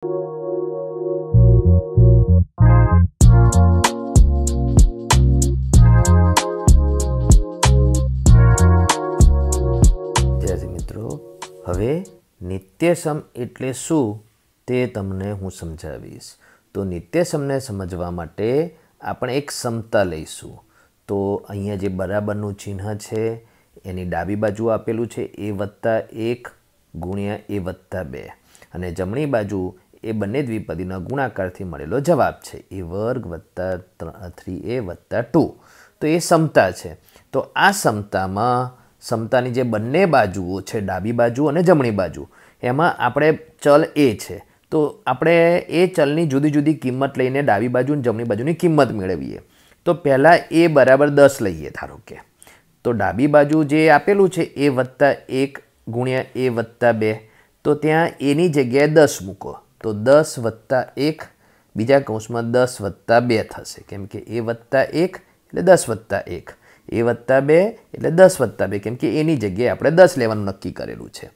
વિદ્યાર્થી મિત્રો, હવે નિત્યસમ એટલે શું તે તમને હું સમજાવીશ. તો નિત્યસમને સમજવા માટે આપણે એક સમતા લઈશું. તો અહીંયા જે બરાબરનું ચિહ્ન છે એની ડાબી બાજુ આપેલું છે a+1 ગુણ્યા a+2 અને જમણી બાજુ એ બંને દ્વિપદીના ગુણાકારથી મળેલો જવાબ છે a² + 3a+2. તો એ સમતા છે. તો આ સમતામાં સમતાની જે બંને બાજુઓ છે, ડાબી બાજુ અને જમણી બાજુ, એમાં આપણે ચલ એ છે. તો આપણે એ ચલની જુદી જુદી કિંમત લઈને ડાબી બાજુ અને જમણી બાજુની કિંમત મેળવીએ. તો પહેલાં a = 10 લઈએ ધારો કે. તો ડાબી બાજુ જે આપેલું છે a+1 ગુણ્યા a+2, તો ત્યાં એની જગ્યાએ 10 મૂકો. તો 10+1 બીજા કૌંસમાં 10+2 થશે, કેમ કે a+1 એટલે 10+1, a+2 એટલે 10+2, કેમ કે એની જગ્યાએ આપણે 10 લેવાનું નક્કી કરેલું છે.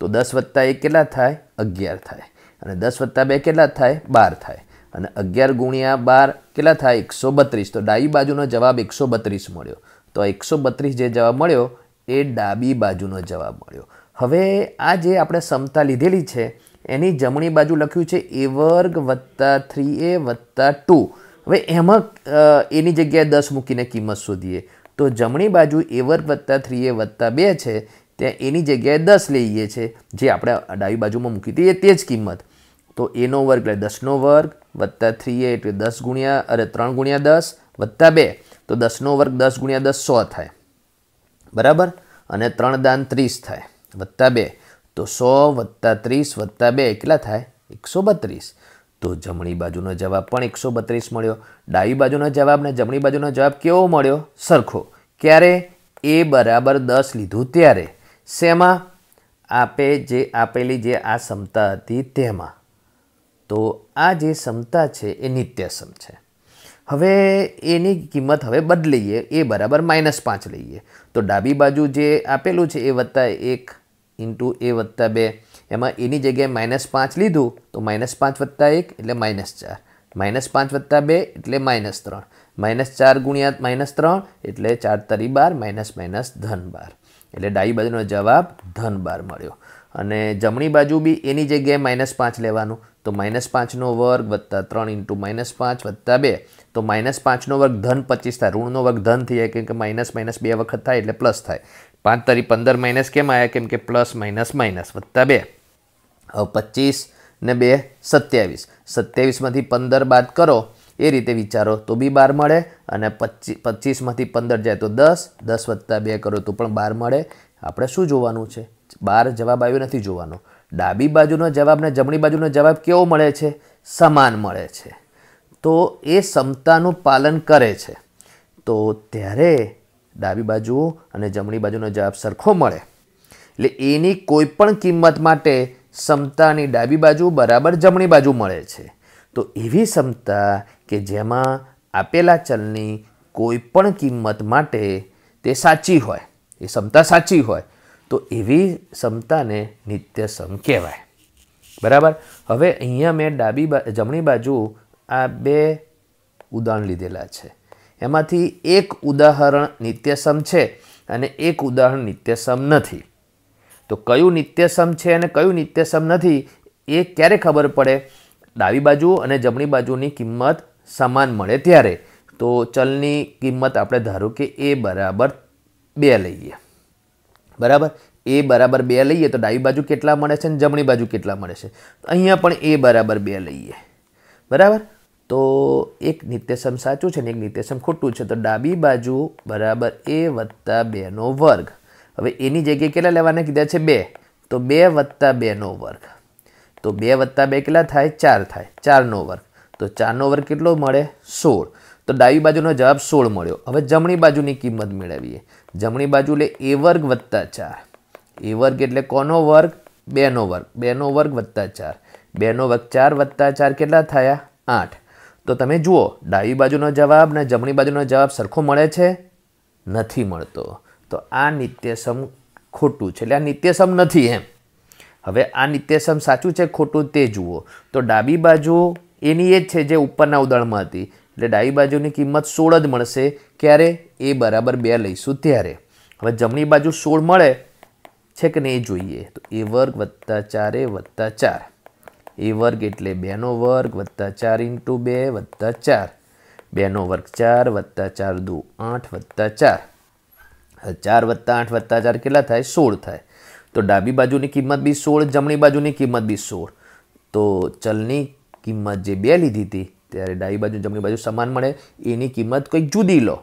તો 10+1 કેટલા થાય? 11 થાય. અને 10+2 કેટલા થાય? 12 થાય. અને 11 ગુણ્યા 12 કેટલા થાય? 132. તો ડાબી બાજુનો જવાબ 132 મળ્યો. તો 132 જે જવાબ મળ્યો એ ડાબી બાજુનો જવાબ મળ્યો. હવે આ જે આપણે સમતા લીધેલી છે એની જમણી બાજુ લખ્યું છે a² + 3a+2. હવે એમાં એની જગ્યાએ 10 મૂકીને કિંમત શોધીએ. તો જમણી બાજુ a² + 3a+2 છે, ત્યાં એની જગ્યાએ 10 લઈએ છે, જે આપણે ડાબી બાજુમાં મૂકી હતી તે જ કિંમત. તો a² એટલે 10² + 3a એટલે 3 ગુણ્યા 10 + 2. તો 10² 10 ગુણ્યા 10 100 થાય, બરાબર. અને 3 દાન 30 થાય +2. તો 100 + 30 + 2 કેટલા થાય? 132. તો જમણી બાજુનો જવાબ પણ 132 મળ્યો. ડાબી બાજુનો જવાબ ને જમણી બાજુનો જવાબ કેવો મળ્યો? સરખો. ક્યારે? a = 10 લીધું ત્યારે. શેમાં? આપેલી જે આ સમતા હતી તેમાં. તો આ જે સમતા છે એ નિત્યસમ છે. હવે એની કિંમત હવે બદલીએ, a = -5 લઈએ. તો ડાબી બાજુ જે આપેલું છે a+1 × a+2, એમાં એની જગ્યાએ -5 લીધું. તો -5 + 1 એટલે -4, -5 + 2 એટલે -3, -4 ગુણ્યા -3 એટલે 4 × 12 - -12. એટલે ડાબી બાજુનો જવાબ -12 મળ્યો. અને જમણી બાજુ બી એની જગ્યાએ -5 લેવાનું. તો -5² + 3 × -5 + 2. તો -5² ધન 25 થાય, ઋણનો વર્ગ ધન થઈ જાય, કેમ કે માઇનસ માઇનસ 2 વખત થાય એટલે પ્લસ થાય. 5 × 15 માઇનસ કેમ આવ્યા? કેમ કે પ્લસ માઇનસ માઇનસ +2. હવે 25 ને 2 27. 27માંથી 15 બાદ કરો એ રીતે વિચારો તો બી 12 મળે. અને 25માંથી 15 જાય તો 10, 10 + 2 કરો તો પણ 12 મળે. આપણે શું જોવાનું છે? 12 જવાબ આવ્યો નથી જોવાનો. ડાબી બાજુનો જવાબ ને જમણી બાજુનો જવાબ કેવો મળે છે? સમાન મળે છે. તો એ સમતાનું પાલન કરે છે. તો ત્યારે ડાબી બાજુ અને જમણી બાજુનો જવાબ સરખો મળે. એટલે એની કોઈ પણ કિંમત માટે સમતાની ડાબી બાજુ બરાબર જમણી બાજુ મળે છે. તો એવી સમતા કે જેમાં આપેલા ચલની કોઈ પણ કિંમત માટે તે સાચી હોય, એ સમતા સાચી હોય, તો એવી સમતાને નિત્યસમ કહેવાય, બરાબર. હવે અહીંયા મેં જમણી બાજુ આ 2 ઉદાહરણ લીધેલા છે. એમાંથી એક ઉદાહરણ નિત્યસમ છે અને એક ઉદાહરણ નિત્યસમ નથી. તો કયું નિત્યસમ છે અને કયું નિત્યસમ નથી એ ક્યારે ખબર પડે? ડાબી બાજુ અને જમણી બાજુની કિંમત સમાન મળે ત્યારે. તો ચલની કિંમત આપણે ધારો કે a = 2 લઈએ, બરાબર. a = 2 લઈએ તો ડાબી બાજુ કેટલા મળે છે અને જમણી બાજુ કેટલા મળે છે? અહીંયા પણ a = 2 લઈએ, બરાબર. તો એક નિત્યસમ સાચું છે ને એક નિત્યસમ ખોટું છે. તો ડાબી બાજુ બરાબર a+2². હવે એની જગ્યાએ કેટલા લેવાના કીધા છે? 2. તો 2+2². તો 2+2 કેટલા થાય? 4 થાય. 4² તો 4² કેટલો મળે? 16. તો ડાબી બાજુનો જવાબ 16 મળ્યો. હવે જમણી બાજુની કિંમત મેળવીએ. જમણી બાજુ એટલે a² + 4. a² એટલે કોનો વર્ગ? 2નો વર્ગ. 2નો વર્ગ + 4. 2નો વર્ગ 4 + 4 કેટલા થયા? 8. તો તમે જુઓ, ડાબી બાજુનો જવાબ ને જમણી બાજુનો જવાબ સરખો મળે છે? નથી મળતો. તો આ નિત્યસમ ખોટું છે, એટલે આ નિત્યસમ નથી એમ. હવે આ નિત્યસમ સાચું છે ખોટું તે જુઓ. તો ડાબી બાજુ એની એ જ છે જે ઉપરના ઉદાહરણમાં હતી, એટલે ડાબી બાજુની કિંમત 16 જ મળશે. ક્યારે? એ બરાબર 2 લઈશું ત્યારે. હવે જમણી બાજુ 16 મળે છે કે નહીં એ જોઈએ. તો a વર્ગ વત્તા 4a વત્તા 4. a વર્ગ એટલે 2નો વર્ગ વત્તા 4 × 2 વત્તા 4. 2નો વર્ગ 4 વત્તા 4 દુ 8 વત્તા 4. 4 વત્તા 8 વત્તા 4 કેટલા થાય? 16 થાય. તો ડાબી બાજુની કિંમત બી 16, જમણી બાજુની કિંમત બી 16. તો ચલની કિંમત જે 2 લીધી હતી ત્યારે ડાબી બાજુ જમણી બાજુ સમાન મળે. એની કિંમત કંઈક જુદી લો,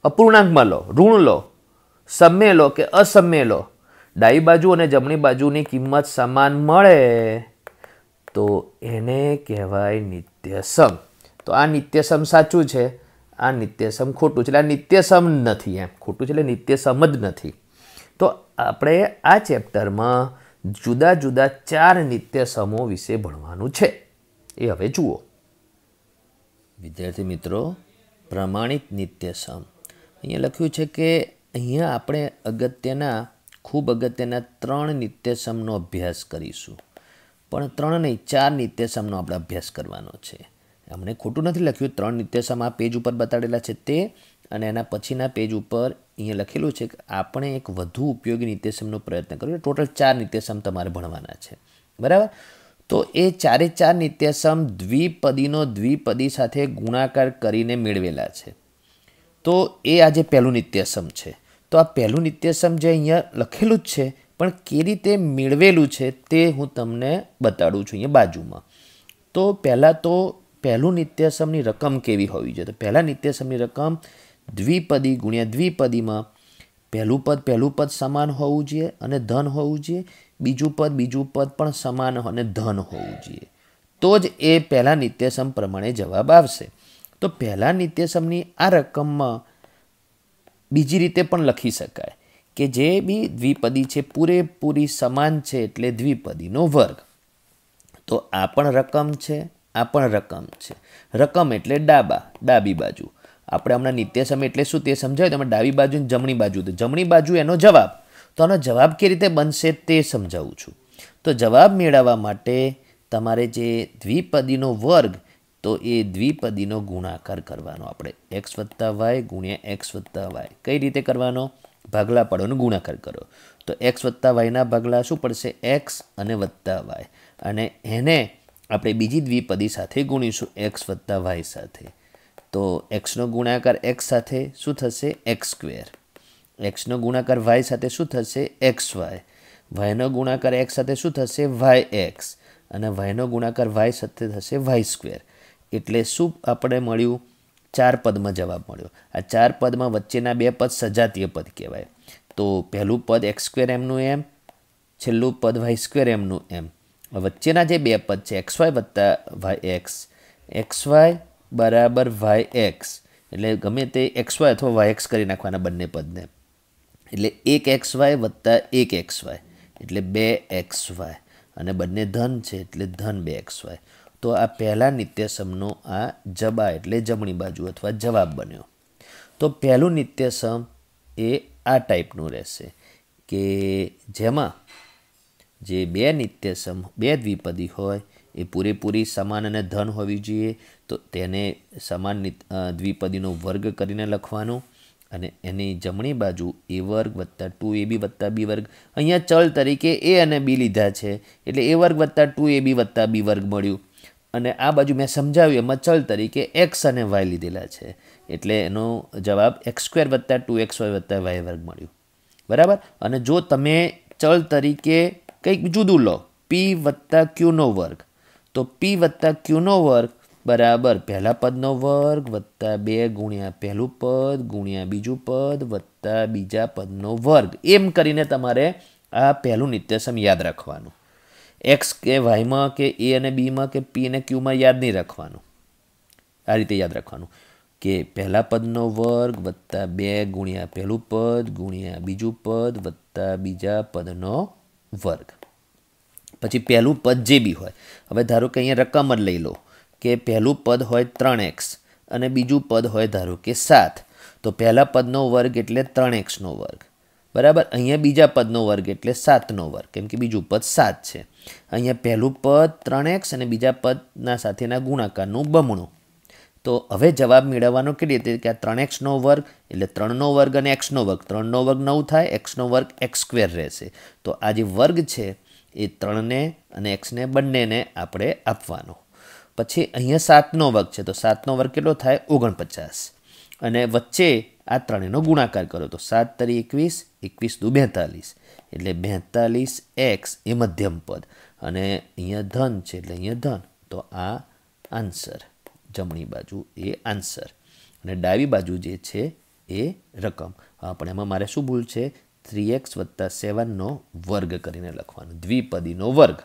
અપૂર્ણાંકમાં લો, ઋણ લો, સમય લો કે અસમય લો. ડાબી બાજુ અને જમણી બાજુની કિંમત સમાન મળે તો એને કહેવાય નિત્યસમ. તો આ નિત્યસમ સાચું છે, આ નિત્યસમ ખોટું છે, એટલે આ નિત્યસમ નથી. એમ ખોટું છે એટલે નિત્યસમ જ નથી. તો આપણે આ ચેપ્ટરમાં જુદા જુદા 4 નિત્યસમો વિશે ભણવાનું છે. એ હવે જુઓ. વિદ્યાર્થી મિત્રો, પ્રમાણિત નિત્યસમ અહીંયા લખ્યું છે કે અહીંયા આપણે ખૂબ અગત્યના 3 નિત્યસમનો અભ્યાસ કરીશું. પણ 3 નહીં, 4 નિત્યસમનો આપણે અભ્યાસ કરવાનો છે. અમને ખોટું નથી લખ્યું. 3 નિત્યસમ આ પેજ ઉપર બતાડેલા છે તે, અને એના પછીના પેજ ઉપર અહીંયા લખેલું છે કે આપણે એક વધુ ઉપયોગી નિત્યસમનો પ્રયત્ન કર્યો. ટોટલ 4 નિત્યસમ તમારે ભણવાના છે, બરાબર? તો એ 4 નિત્યસમ દ્વિપદીનો દ્વિપદી સાથે ગુણાકાર કરીને મેળવેલા છે. તો એ આજે પહેલું નિત્યસમ છે. તો આ પહેલું નિત્યસમ જે અહીંયા લખેલું જ છે, પણ કેવી રીતે મેળવેલું છે તે હું તમને બતાડું છું અહીંયા બાજુમાં. તો પહેલું નિત્યસમની રકમ કેવી હોવી જોઈએ? તો પહેલા નિત્યસમની રકમ દ્વિપદી ગુણ્યા દ્વિપદીમાં પહેલું પદ સમાન હોવું જોઈએ અને ધન હોવું જોઈએ. બીજું પદ પણ સમાન અને ધન હોવું જોઈએ. તો જ એ પહેલા નિત્યસમ પ્રમાણે જવાબ આવશે. તો પહેલા નિત્યસમની આ રકમમાં બીજી રીતે પણ લખી શકાય કે જે બી દ્વિપદી છે પૂરેપૂરી સમાન છે એટલે દ્વિપદીનો વર્ગ. તો આ પણ રકમ છે, આ પણ રકમ છે. રકમ એટલે ડાબી બાજુ. આપણે હમણાં નિત્યસમ એટલે શું તે સમજાવ્યું. તમે ડાબી બાજુ ને જમણી બાજુ, તો જમણી બાજુ એનો જવાબ. તો આનો જવાબ કેવી રીતે બનશે તે સમજાવું છું. તો જવાબ મેળવવા માટે તમારે જે દ્વિપદીનો વર્ગ, તો એ દ્વિપદીનો ગુણાકાર કરવાનો. આપણે x વત્તા y ગુણ્યા x વત્તા y. કઈ રીતે કરવાનો? ભાગલા પાડોનો ગુણાકાર કરો. તો x વત્તા yના ભાગલા શું પડશે? x અને વત્તા y. અને એને આપણે બીજી દ્વિપદી સાથે ગુણીશું x વત્તા y સાથે. તો xનો ગુણાકાર x સાથે શું થશે? x². xનો ગુણાકાર y સાથે શું થશે? xy. yનો ગુણાકાર x સાથે શું થશે? yx. અને yનો ગુણાકાર y સાથે થશે y². એટલે શું આપણે મળ્યું? 4 પદમાં જવાબ મળ્યો. આ 4 પદમાં વચ્ચેના 2 પદ સજાતીય પદ કહેવાય. તો પહેલું પદ x² એમનું એમ, છેલ્લું પદ y² એમનું એમ. વચ્ચેના જે 2 પદ છે xy વત્તા yx, xy બરાબર yx, એટલે ગમે તે xy અથવા yx કરી નાખવાના બંને પદને. એટલે 1xy વત્તા 1xy એટલે 2xy, અને બંને ધન છે એટલે ધન 2xy. તો આ પહેલા નિત્યસમનો આ જબા એટલે જમણી બાજુ અથવા જવાબ બન્યો. તો પહેલું નિત્યસમ એ આ ટાઈપનું રહેશે કે જેમાં જે 2 નિત્યસમ 2 દ્વિપદી હોય એ પૂરેપૂરી સમાન અને ધન હોવી જોઈએ. તો તેને સમાન દ્વિપદીનો વર્ગ કરીને લખવાનું, અને એની જમણી બાજુ a વર્ગ વત્તા 2ab વત્તા b વર્ગ. અહીંયા ચલ તરીકે a અને b લીધા છે એટલે a વર્ગ વત્તા 2ab વત્તા b વર્ગ મળ્યું. અને આ બાજુ મેં સમજાવ્યું એમાં ચલ તરીકે x અને y લીધેલા છે એટલે એનો જવાબ x² વત્તા 2xy વત્તા y વર્ગ મળ્યું, બરાબર? અને જો તમે ચલ તરીકે કંઈક જુદું લો, p વત્તા qનો વર્ગ, તો p વત્તા qનો વર્ગ બરાબર પહેલા પદનો વર્ગ વત્તા 2 ગુણ્યા પહેલું પદ ગુણ્યા બીજું પદ વત્તા બીજા પદનો વર્ગ. એમ કરીને તમારે આ પહેલું નિત્યસમ યાદ રાખવાનું. x કે yમાં કે a અને bમાં કે p અને qમાં યાદ નહીં રાખવાનું. આ રીતે યાદ રાખવાનું કે પહેલા પદનો વર્ગ વત્તા 2 ગુણ્યા પહેલું પદ ગુણ્યા બીજું પદ વત્તા બીજા પદનો વર્ગ. પછી પહેલું પદ જે બી હોય, હવે ધારો કે અહીંયા રકમ જ લઈ લો કે પહેલું પદ હોય 3x અને બીજું પદ હોય ધારો કે 7. તો પહેલા પદનો વર્ગ એટલે 3xનો વર્ગ, બરાબર. અહીંયા બીજા પદનો વર્ગ એટલે 7નો વર્ગ, કેમ કે બીજું પદ 7 છે. અહીંયા પહેલું પદ 3x અને બીજા પદના સાથેના ગુણાકારનું બમણું. તો હવે જવાબ મેળવવાનો કેવી રીતે કે આ 3xનો વર્ગ એટલે 3નો વર્ગ અને xનો વર્ગ, 3નો વર્ગ 9 થાય, xનો વર્ગ x² રહેશે. તો આ જે વર્ગ છે એ 3ને અને xને બંનેને આપણે આપવાનો. પછી અહીંયા 7નો વર્ગ છે, તો 7નો વર્ગ કેટલો થાય 49, અને વચ્ચે આ ત્રણેયનો ગુણાકાર કરો તો 7 તરી 21, 21 દુ 42, એટલે 42x એ મધ્યમ પદ, અને અહીંયા ધન છે એટલે અહીંયા ધન. તો આ આન્સર, જમણી બાજુ એ આન્સર, અને ડાબી બાજુ જે છે એ રકમ. પણ એમાં મારે શું ભૂલ છે, 3x + 7નો વર્ગ કરીને લખવાનો, દ્વિપદીનો વર્ગ.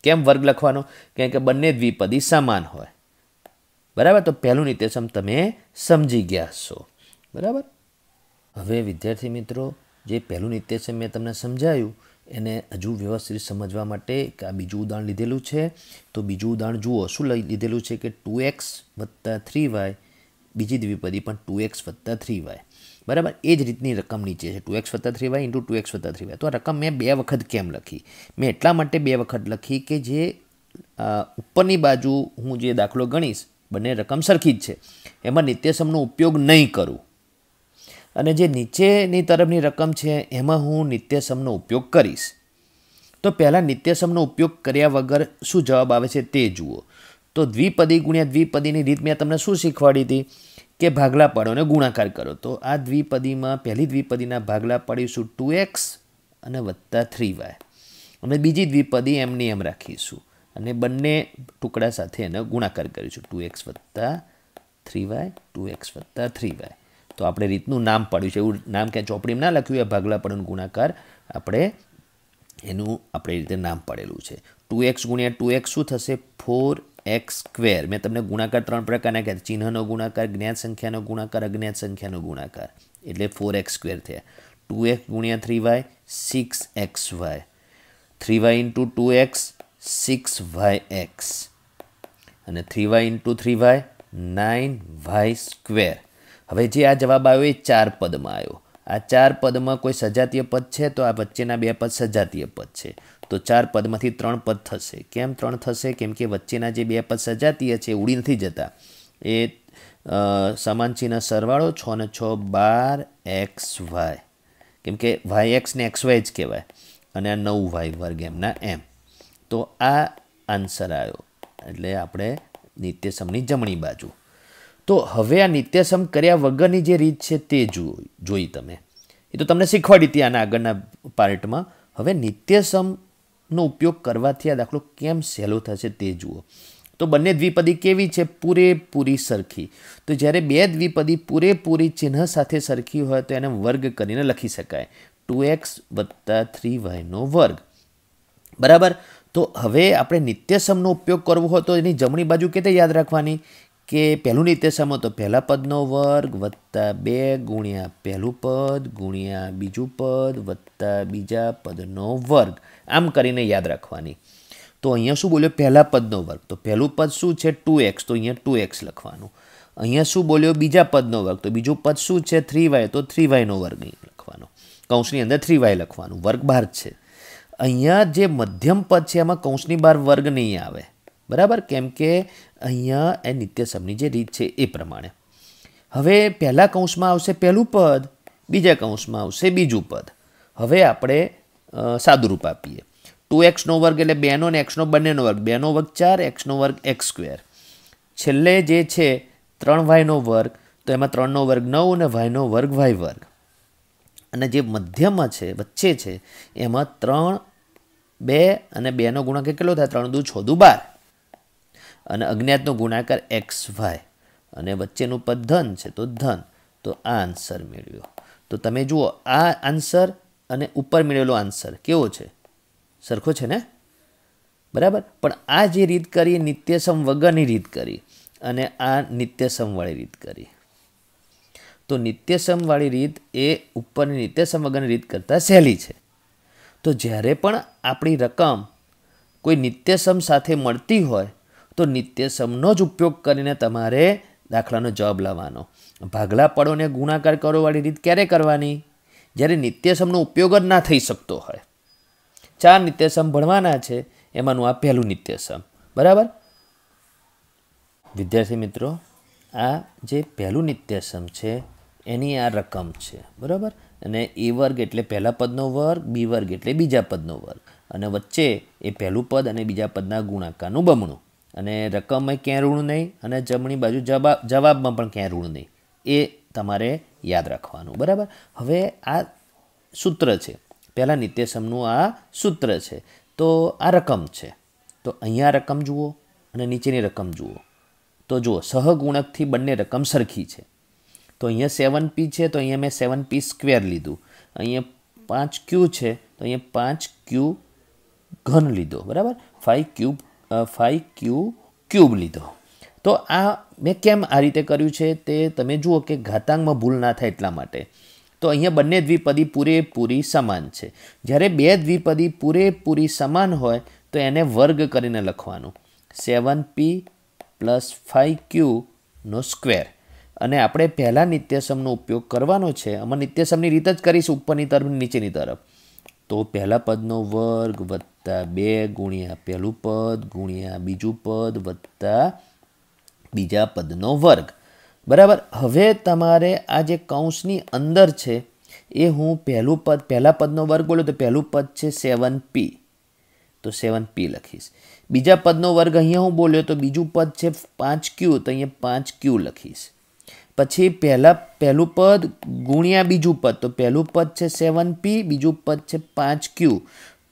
કેમ વર્ગ લખવાનો? કારણ કે બંને દ્વિપદી સમાન હોય. બરાબર. તો પહેલું નિત્યસમ તમે સમજી ગયા છો. બરાબર. હવે વિદ્યાર્થી મિત્રો, જે પહેલું નિત્યસમ મેં તમને સમજાયું એને હજુ વ્યવસ્થિત સમજવા માટે આ બીજું ઉદાહરણ લીધેલું છે. તો બીજું ઉદાહરણ જુઓ. શું લીધેલું છે કે 2x + 3y, બીજી દ્વિપદી પણ 2x + 3y. બરાબર. એ જ રીતની રકમ નીચે છે 2x + 3y × 2x + 3y. તો આ રકમ મેં 2 વખત કેમ લખી? મેં એટલા માટે 2 વખત લખી કે જે ઉપરની બાજુ હું જે દાખલો ગણીશ બંને રકમ સરખી જ છે, એમાં નિત્યસમનો ઉપયોગ નહીં કરું, અને જે નીચેની તરફની રકમ છે એમાં હું નિત્યસમનો ઉપયોગ કરીશ. તો પહેલાં નિત્યસમનો ઉપયોગ કર્યા વગર શું જવાબ આવે છે તે જુઓ. તો દ્વિપદી ગુણ્યા દ્વિપદીની રીત મેં તમને શું શીખવાડી હતી કે ભાગલા પાડો અને ગુણાકાર કરો. તો આ દ્વિપદીમાં પહેલી દ્વિપદીના ભાગલા પાડીશું 2x અને +3y, અને બીજી દ્વિપદી એમની એમ રાખીશું અને બંને ટુકડા સાથે એને ગુણાકાર કરીશું 2x + 3y, 2x + 3y. તો આપણે રીતનું નામ પાડ્યું છે, એવું નામ ક્યાં ચોપડીમાં ના લખ્યું, એ ભાગલા પાડોનો ગુણાકાર આપણે એનું આપણે રીતે નામ પાડેલું છે. 2x × 2x શું થશે 4x². મેં તમને ગુણાકાર 3 પ્રકારના કહ્યા, ચિહ્નનો ગુણાકાર, જ્ઞાત સંખ્યાનો ગુણાકાર, અજ્ઞાત સંખ્યાનો ગુણાકાર, એટલે 4x² થયા. 2x × 3y 6xy, 3y × 2x 6yx, અને 3y × 3y 9y². હવે જે આ જવાબ આવ્યો એ 4 પદમાં આવ્યો. આ 4 પદમાં કોઈ સજાતીય પદ છે તો આ વચ્ચેના 2 પદ સજાતીય પદ છે. તો 4 પદમાંથી 3 પદ થશે. કેમ 3 થશે? કેમ કે વચ્ચેના જે 2 પદ સજાતીય છે ઉડી નથી જતા. એ સમાન ચિહ્ન સરવાળો 6 ને 6 12xy, કેમ કે yx ને xy જ કહેવાય, અને આ 9y² એમના એમ. તો આ આન્સર આવ્યો, એટલે આપણે નિત્યસમની જમણી બાજુ. તો હવે આ નિત્યસમ કર્યા વગરની જે રીત છે તે જોઈ તમે, એ તો તમને શીખવાડી હતી આના આગળના પાર્ટમાં. હવે નિત્યસમનો ઉપયોગ કરવાથી આ દાખલો કેમ સહેલો થશે તે જુઓ. તો બંને દ્વિપદી કેવી છે? પૂરેપૂરી સરખી. તો જ્યારે બે દ્વિપદી પૂરેપૂરી ચિહ્ન સાથે સરખી હોય તો એને વર્ગ કરીને લખી શકાય, 2x + 3yનો વર્ગ. બરાબર. તો હવે આપણે નિત્યસમનો ઉપયોગ કરવો હોય તો એની જમણી બાજુ કેતે યાદ રાખવાની કે પહેલું નિત્યસમ તો પહેલા પદનો વર્ગ +2 ગુણ્યા પહેલું પદ ગુણ્યા બીજું પદ બીજા પદનો વર્ગ, આમ કરીને યાદ રાખવાની. તો અહીંયા શું બોલ્યો? પહેલા પદનો વર્ગ. તો પહેલું પદ શું છે? 2x, તો અહીંયા 2x લખવાનું. અહીંયા શું બોલ્યો? બીજા પદનો વર્ગ. તો બીજું પદ શું છે? 3y, તો 3yનો વર્ગ લખવાનો. કૌંસની અંદર 3y લખવાનું, વર્ગ બહાર છે. અહીંયા જે મધ્યમ પદ છે એમાં કૌંસની બહાર વર્ગ નહીં આવે. બરાબર. કેમ કે અહીંયા એ નિત્યસમની જે રીત છે એ પ્રમાણે. હવે પહેલા કૌંસમાં આવશે પહેલું પદ, બીજા કૌંસમાં આવશે બીજું પદ. હવે આપણે સાદુરૂપ આપીએ. 2xનો વર્ગ એટલે 2નો ને xનો બંનેનો વર્ગ, 2નો વર્ગ 4, xનો વર્ગ x². છેલ્લે જે છે 3yનો વર્ગ, તો એમાં 3નો વર્ગ 9 અને yનો વર્ગ y². અને જે મધ્યમાં છે, વચ્ચે છે, એમાં 3, 2 અને 2નો ગુણાકાર કેટલો થાય? 3 દુ 6 દુ 12, અને અજ્ઞાતનો ગુણાકાર xy, અને વચ્ચેનું પદ ધન છે તો ધન. તો આ આન્સર મેળવ્યો. તો તમે જુઓ આ આન્સર અને ઉપર મેળવેલો આન્સર કેવો છે? સરખો છે ને? બરાબર. પણ આ જે રીત કરી નિત્યસમ વગરની રીત કરી, અને આ નિત્યસમવાળી રીત કરી. તો નિત્યસમવાળી રીત એ ઉપરની નિત્યસમ વગરની રીત કરતાં સહેલી છે. તો જ્યારે પણ આપણી રકમ કોઈ નિત્યસમ સાથે મળતી હોય તો નિત્યસમનો જ ઉપયોગ કરીને તમારે દાખલાનો જવાબ લાવવાનો. ભાગલા પાડોને ગુણાકાર કરોવાળી રીત ક્યારે કરવાની? જ્યારે નિત્યસમનો ઉપયોગ જ ના થઈ શકતો હોય. 4 નિત્યસમ ભણવાના છે, એમાંનું આ પહેલું નિત્યસમ. બરાબર વિદ્યાર્થી મિત્રો, આ જે પહેલું નિત્યસમ છે એની આ રકમ છે. બરાબર, અને એ વર્ગ એટલે પહેલા પદનો વર્ગ, બી વર્ગ એટલે બીજા પદનો વર્ગ, અને વચ્ચે એ પહેલું પદ અને બીજા પદના ગુણાકારનું બમણું. અને રકમમાં ક્યાંય ઋણ નહીં, અને જમણી બાજુ જવાબમાં પણ ક્યાંય ઋણ નહીં. એ તમારે યાદ રાખવાનું. બરાબર, હવે આ સૂત્ર છે, પહેલાં નિત્યસમનું આ સૂત્ર છે. તો આ રકમ છે, તો અહીંયા રકમ જુઓ અને નીચેની રકમ જુઓ. તો જુઓ, સહગુણકથી બંને રકમ સરખી છે. તો અહીંયા 7p છે, તો અહીંયા મેં 7p સ્ક્વેર લીધું. અહીંયા 5q છે, તો અહીંયા 5q ઘન લીધો. બરાબર, 5q ક્યુબ લીધો. તો આ મેં કેમ આ રીતે કર્યું છે તે તમે જુઓ કે ઘાતાંકમાં ભૂલ ના થાય એટલા માટે. તો અહીંયા બંને દ્વિપદી પૂરેપૂરી સમાન છે. જ્યારે બે દ્વિપદી પૂરેપૂરી સમાન હોય તો એને વર્ગ કરીને લખવાનું, 7p + 5qનો સ્ક્વેર. અને આપણે પહેલાં નિત્યસમનો ઉપયોગ કરવાનો છે. આમાં નિત્યસમની રીત જ કરીશું, ઉપરની તરફ નીચેની તરફ. તો પહેલા પદનો વર્ગ વત્તા 2 ગુણ્યા પહેલું પદ ગુણ્યા બીજું પદ વત્તા બીજા પદનો વર્ગ. બરાબર, હવે તમારે આ જે કૌંસની અંદર છે એ હું પહેલા પદનો વર્ગ બોલ્યો તો પહેલું પદ છે 7p, તો 7p લખીશ. બીજા પદનો વર્ગ અહીંયા હું બોલ્યો તો બીજું પદ છે 5q, તો અહીંયા 5q લખીશ. પછી પહેલું પદ ગુણ્યા બીજું પદ, તો પહેલું પદ છે 7p, બીજું પદ છે 5q.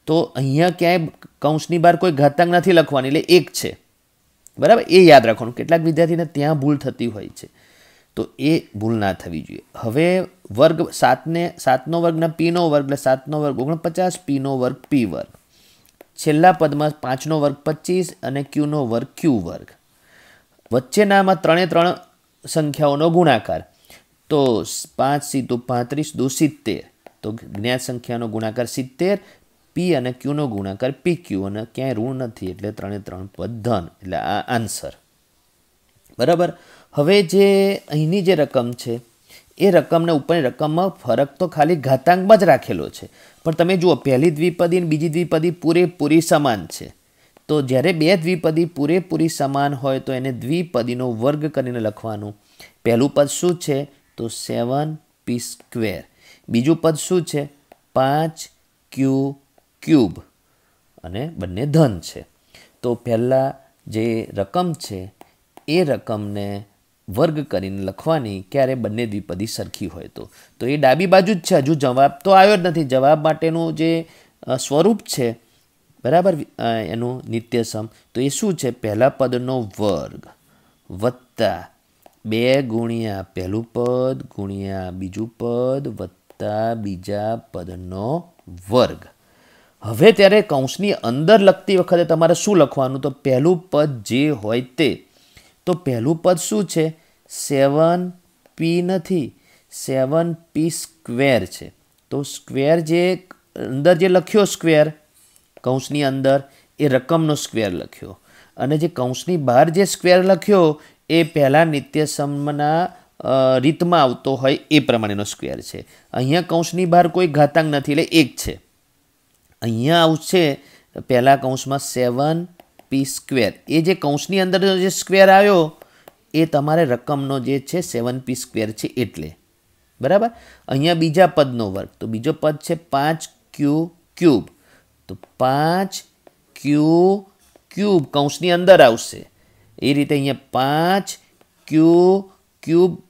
તો અહીંયા ક્યાંય કૌંસની બહાર કોઈ ઘાતાંક નથી લખવાની, એટલે 1 છે. બરાબર, એ યાદ રાખવાનું. કેટલાક વિદ્યાર્થીને ત્યાં ભૂલ થતી હોય છે, તો એ ભૂલ ના થવી જોઈએ. હવે વર્ગ 7નો વર્ગના pનો વર્ગ એટલે 7નો વર્ગ 49, pનો વર્ગ p વર્ગ. છેલ્લા પદમાં 5નો વર્ગ 25 અને qનો વર્ગ q વર્ગ. વચ્ચેનામાં 3 સંખ્યાઓનો ગુણાકાર. તો 5 × 35 = 70. તો જ્ઞાત સંખ્યાનો ગુણાકાર 70, p અને qનો ગુણાકાર pq, અને ક્યાંય ઋણ નથી એટલે 3 પદ ધન, એટલે આ આન્સર. બરાબર, હવે જે અહીંની જે રકમ છે એ રકમને ઉપરની રકમમાં ફરક તો ખાલી ઘાતાંકમાં જ રાખેલો છે. પણ તમે જુઓ, પહેલી દ્વિપદી અને બીજી દ્વિપદી પૂરેપૂરી સમાન છે. તો જ્યારે બે દ્વિપદી પૂરેપૂરી સમાન હોય તો એને દ્વિપદીનો વર્ગ કરીને લખવાનું. પહેલું પદ શું છે તો 7p². બીજું પદ શું છે 5q³ અને બંને ધન છે. તો પહેલાં જે રકમ છે એ રકમને વર્ગ કરીને લખવાની ક્યારે બંને દ્વિપદી સરખી હોય તો. તો એ ડાબી બાજુ જ છે, હજુ જવાબ તો આવ્યો જ નથી. જવાબ માટેનું જે સ્વરૂપ છે, બરાબર, એનું નિત્યસમ, તો એ શું છે, પહેલા પદનો વર્ગ વત્તા 2 ગુણ્યા પહેલું પદ ગુણ્યા બીજું પદ વત્તા બીજા પદનો વર્ગ. હવે ત્યારે કૌંસની અંદર લખતી વખતે તમારે શું લખવાનું, તો પહેલું પદ જે હોય તે. તો પહેલું પદ શું છે 7p નથી, 7p² છે. તો સ્ક્વેર જે અંદર જે લખ્યો સ્ક્વેર કૌંસની અંદર એ રકમનો સ્ક્વેર લખ્યો, અને જે કૌંસની બહાર જે સ્ક્વેર લખ્યો એ પહેલાં નિત્યસમના રીતમાં આવતો હોય એ પ્રમાણેનો સ્ક્વેર છે. અહીંયા કૌંસની બહાર કોઈ ઘાતાંક નથી એટલે 1 છે. અહીંયા આવશે પહેલા કૌંસમાં 7p². એ જે કૌંસની અંદર જે સ્ક્વેર આવ્યો એ તમારે રકમનો જે છે 7p² છે એટલે. બરાબર, અહીંયા બીજા પદનો વર્ગ, તો બીજો પદ છે 5q³. તો 5q³ કૌંસની અંદર આવશે. એ રીતે અહીંયા 5q³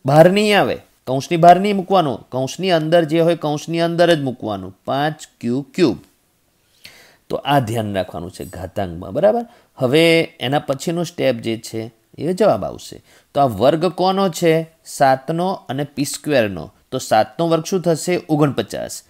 બહાર નહીં આવે, કૌંસની બહાર નહીં મૂકવાનો, કૌંસની અંદર જે હોય કૌંસની અંદર જ મૂકવાનું, 5q³. તો આ ધ્યાન રાખવાનું છે ઘાતાંકમાં. બરાબર, હવે એના પછીનું સ્ટેપ જે છે એ જવાબ આવશે. તો આ વર્ગ કોનો છે 7નો અને p²નો. તો 7નો વર્ગ શું થશે 49.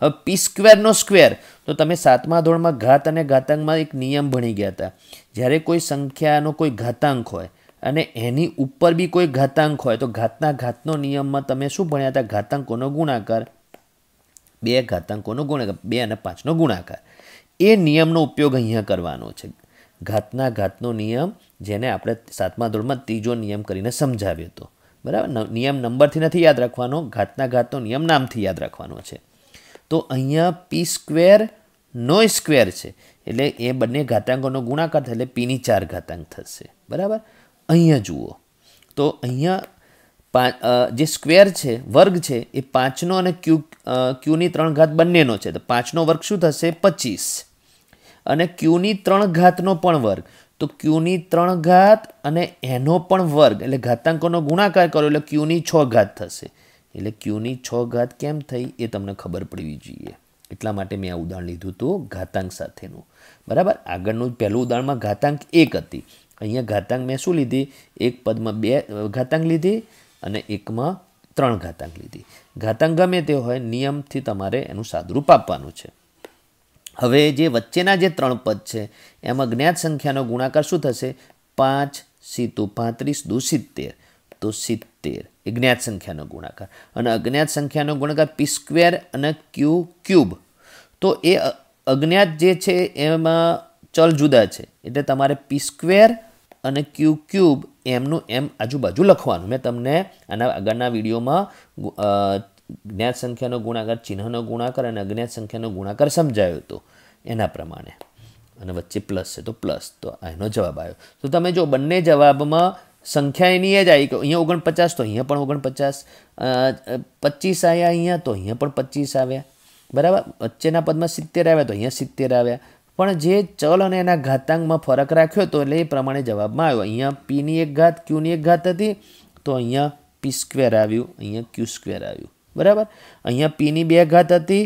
હવે p²નો સ્ક્વેર, તો તમે 7મા ધોરણમાં ઘાત અને ઘાતાંકમાં એક નિયમ ભણી ગયા હતા. જ્યારે કોઈ સંખ્યાનો કોઈ ઘાતાંક હોય અને એની ઉપર બી કોઈ ઘાતાંક હોય તો ઘાતનો નિયમમાં તમે શું ભણ્યા હતા, ઘાતાંકોનો ગુણાકાર, 2 ઘાતાંકોનો ગુણાકાર, 2 અને 5નો ગુણાકાર. એ નિયમનો ઉપયોગ અહીંયા કરવાનો છે. ઘાતનો નિયમ, જેને આપણે 7મા ધોરણમાં ત્રીજો નિયમ કરીને સમજાવ્યો હતો. બરાબર. નિયમ નંબરથી નથી યાદ રાખવાનો, ઘાતના ઘાતનો નિયમ નામથી યાદ રાખવાનો છે. તો અહીંયા પી સ્ક્વેર નો સ્ક્વેર છે એટલે એ બંને ઘાતાંકોનો ગુણાકાર થાય એટલે પીની 4 ઘાતાંક થશે. બરાબર. અહીંયા જુઓ તો અહીંયા જે સ્ક્વેર છે વર્ગ છે એ 5નો અને ક્યુની 3 ઘાત બંનેનો છે. તો 5નો વર્ગ શું થશે? 25 અને ક્યુની 3 ઘાતનો પણ વર્ગ. તો ક્યુની 3 ઘાત અને એનો પણ વર્ગ એટલે ઘાતાંકોનો ગુણાકાર કરો એટલે ક્યુની 6 ઘાત થશે. એટલે ક્યુની 6 ઘાત કેમ થઈ એ તમને ખબર પડવી જોઈએ. એટલા માટે મેં આ ઉદાહરણ લીધું હતું ઘાતાંક સાથેનું. બરાબર. આગળનું પહેલું ઉદાહરણમાં ઘાતાંક 1 હતી. અહીંયા ઘાતાંક મેં શું લીધી? એક પદમાં 2 ઘાતાંક લીધી અને એકમાં 3 ઘાતાંક લીધી. ઘાતાંક ગમે તે હોય નિયમથી તમારે એનું સાદુરૂપ આપવાનું છે. હવે જે વચ્ચેના જે 3 પદ છે એમાં જ્ઞાત સંખ્યાનો ગુણાકાર શું થશે? 5 × 35 × 70. તો 70 એ જ્ઞાત સંખ્યાનો ગુણાકાર અને અજ્ઞાત સંખ્યાનો ગુણાકાર પી સ્ક્વેર અને ક્યુ ક્યુબ. તો એ અજ્ઞાત જે છે એમાં ચલ જુદા છે એટલે તમારે પી સ્ક્વેર અને ક્યુ ક્યુબ એમનું એમ આજુબાજુ લખવાનું. મેં તમને આના આગળના વિડીયોમાં જ્ઞાત સંખ્યાનો ગુણાકાર, ચિહ્નનો ગુણાકાર અને અજ્ઞાત સંખ્યાનો ગુણાકાર સમજાયો હતો એના પ્રમાણે. અને વચ્ચે પ્લસ છે તો પ્લસ. તો એનો જવાબ આવ્યો. તો તમે જો બંને જવાબમાં સંખ્યા એની જ આવી કે અહીંયા 49 તો અહીંયા પણ 49, 25 આવ્યા અહીંયા તો અહીંયા પણ 25 આવ્યા. બરાબર. વચ્ચેના પદમાં 70 આવ્યા તો અહીંયા 70 આવ્યા. પણ જે ચલ અને એના ઘાતાંકમાં ફરક રાખ્યો તો એટલે એ પ્રમાણે જવાબમાં આવ્યો. અહીંયા પીની 1 ઘાત ક્યુની 1 ઘાત હતી તો અહીંયા પી સ્ક્વેર આવ્યું, અહીંયા ક્યુ સ્ક્વેર આવ્યું. બરાબર. અહીંયા પીની 2 ઘાત હતી,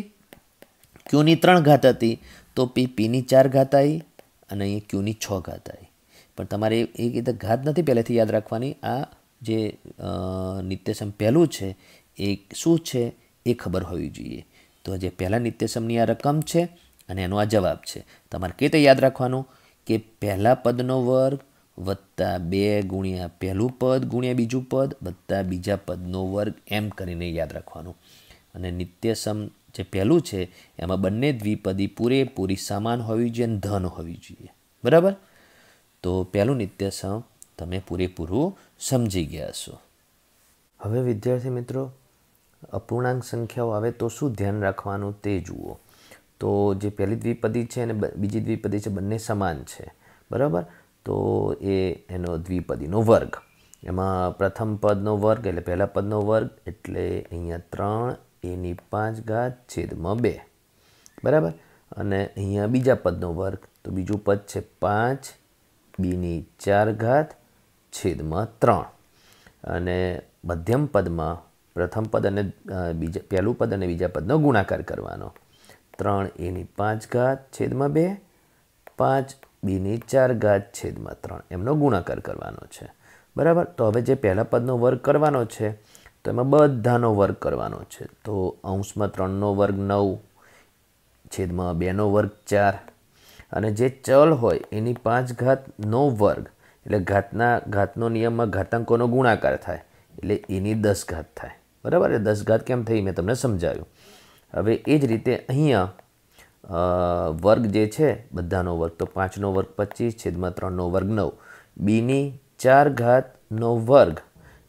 ક્યુની 3 ઘાત હતી તો પીની 4 ઘાત આવી અને અહીંયા ક્યુની 6 ઘાત આવી. પણ તમારે એ રીતે ઘાત નથી પહેલેથી યાદ રાખવાની. આ જે નિત્યસમ પહેલું છે એ શું છે એ ખબર હોવી જોઈએ. તો જે પહેલાં નિત્યસમની આ રકમ છે અને એનો આ જવાબ છે. તમારે કઈ રીતે યાદ રાખવાનું કે પહેલા પદનો વર્ગ વત્તા 2 ગુણ્યા પહેલું પદ ગુણ્યા બીજું પદ વત્તા બીજા પદનો વર્ગ એમ કરીને યાદ રાખવાનું. અને નિત્યસમ જે પહેલું છે એમાં બંને દ્વિપદી પૂરેપૂરી સમાન હોવી જોઈએ અને ધન હોવી જોઈએ. બરાબર. તો પહેલું નિત્યસમ તમે પૂરેપૂરું સમજી ગયા છો. હવે વિદ્યાર્થી મિત્રો, અપૂર્ણાંક સંખ્યાઓ આવે તો શું ધ્યાન રાખવાનું તે જુઓ. તો જે પહેલી દ્વિપદી છે અને બીજી દ્વિપદી છે બંને સમાન છે. બરાબર. તો એનો દ્વિપદીનો વર્ગ. એમાં પ્રથમ પદનો વર્ગ એટલે પહેલા પદનો વર્ગ એટલે અહીંયા 3a⁵ / 2. બરાબર. અને અહીંયા બીજા પદનો વર્ગ તો બીજું પદ છે 5b⁴ / 3. અને મધ્યમ પદમાં પ્રથમ પદ અને પહેલું પદ અને બીજા પદનો ગુણાકાર કરવાનો. 3a⁵ / 2 5b⁴ / 3 એમનો ગુણાકાર કરવાનો છે. બરાબર. તો હવે જે પહેલા પદનો વર્ગ કરવાનો છે તો એમાં બધાનો વર્ગ કરવાનો છે. તો અંશમાં 3નો વર્ગ 9 છેદમાં 2નો વર્ગ 4 અને જે ચલ હોય એની 5 ઘાતનો વર્ગ એટલે ઘાતનો નિયમમાં ઘાતાંકોનો ગુણાકાર થાય એટલે એની 10 ઘાત થાય. બરાબર. એ 10 ઘાત કેમ થઈ મેં તમને સમજાવ્યું. હવે એ જ રીતે અહીંયા વર્ગ જે છે બધાનો વર્ગ તો 5નો વર્ગ 25 છેદમાં 3નો વર્ગ 9 બીની 4 ઘાતનો વર્ગ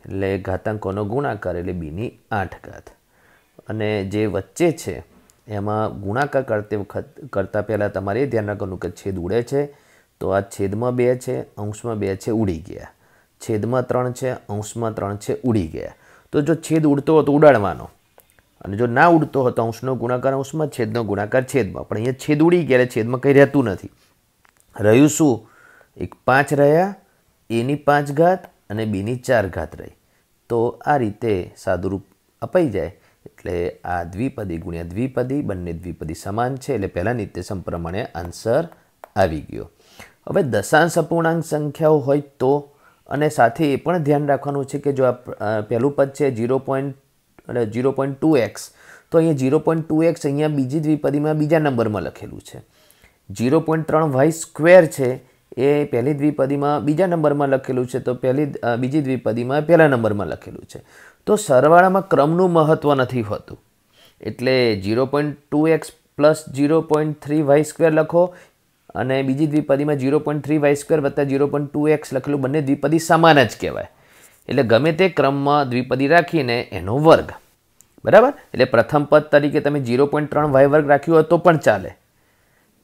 એટલે ઘાતાંકોનો ગુણાકાર એટલે બીની 8 ઘાત. અને જે વચ્ચે છે એમાં ગુણાકાર કરતા પહેલાં તમારે એ ધ્યાન રાખવાનું કે છેદ ઉડે છે તો આ છેદમાં 2 છે, અંશમાં 2 છે ઉડી ગયા. છેદમાં 3 છે, અંશમાં 3 છે ઉડી ગયા. તો જો છેદ ઉડતો હોય તો ઉડાડવાનો અને જો ના ઉડતો હોય તો અંશનો ગુણાકાર અંશમાં, છેદનો ગુણાકાર છેદમાં. પણ અહીંયા છેદ ઉડી ગયા એટલે છેદમાં કંઈ રહેતું નથી. રહ્યું શું? એક 5 રહ્યા, એની 5 ઘાત અને બીની 4 ઘાત રહી. તો આ રીતે સાદુરૂપ અપાઈ જાય એટલે આ દ્વિપદી ગુણ્યા દ્વિપદી બંને દ્વિપદી સમાન છે એટલે પહેલાં નિત્યસમ પ્રમાણે આન્સર આવી ગયો. હવે દશાંશ અપૂર્ણાંક સંખ્યાઓ હોય તો અને સાથે એ પણ ધ્યાન રાખવાનું છે કે જો આ પહેલું પદ છે 0.2x તો અહીંયા 0.2x અહીંયા બીજી દ્વિપદીમાં બીજા નંબરમાં લખેલું છે. 0.3y² છે એ પહેલી દ્વિપદીમાં બીજા નંબરમાં લખેલું છે તો બીજી દ્વિપદીમાં પહેલા નંબરમાં લખેલું છે. તો સરવાળામાં ક્રમનું મહત્ત્વ નથી હોતું એટલે 0.2x + 0.3y² લખો અને બીજી દ્વિપદીમાં 0.3y² + 0.2x લખેલું બંને દ્વિપદી સમાન જ કહેવાય. એટલે ગમે તે ક્રમમાં દ્વિપદી રાખીને એનો વર્ગ, બરાબર. એટલે પ્રથમ પદ તરીકે તમે 0.3 વાય વર્ગ રાખ્યું હોય તો પણ ચાલે,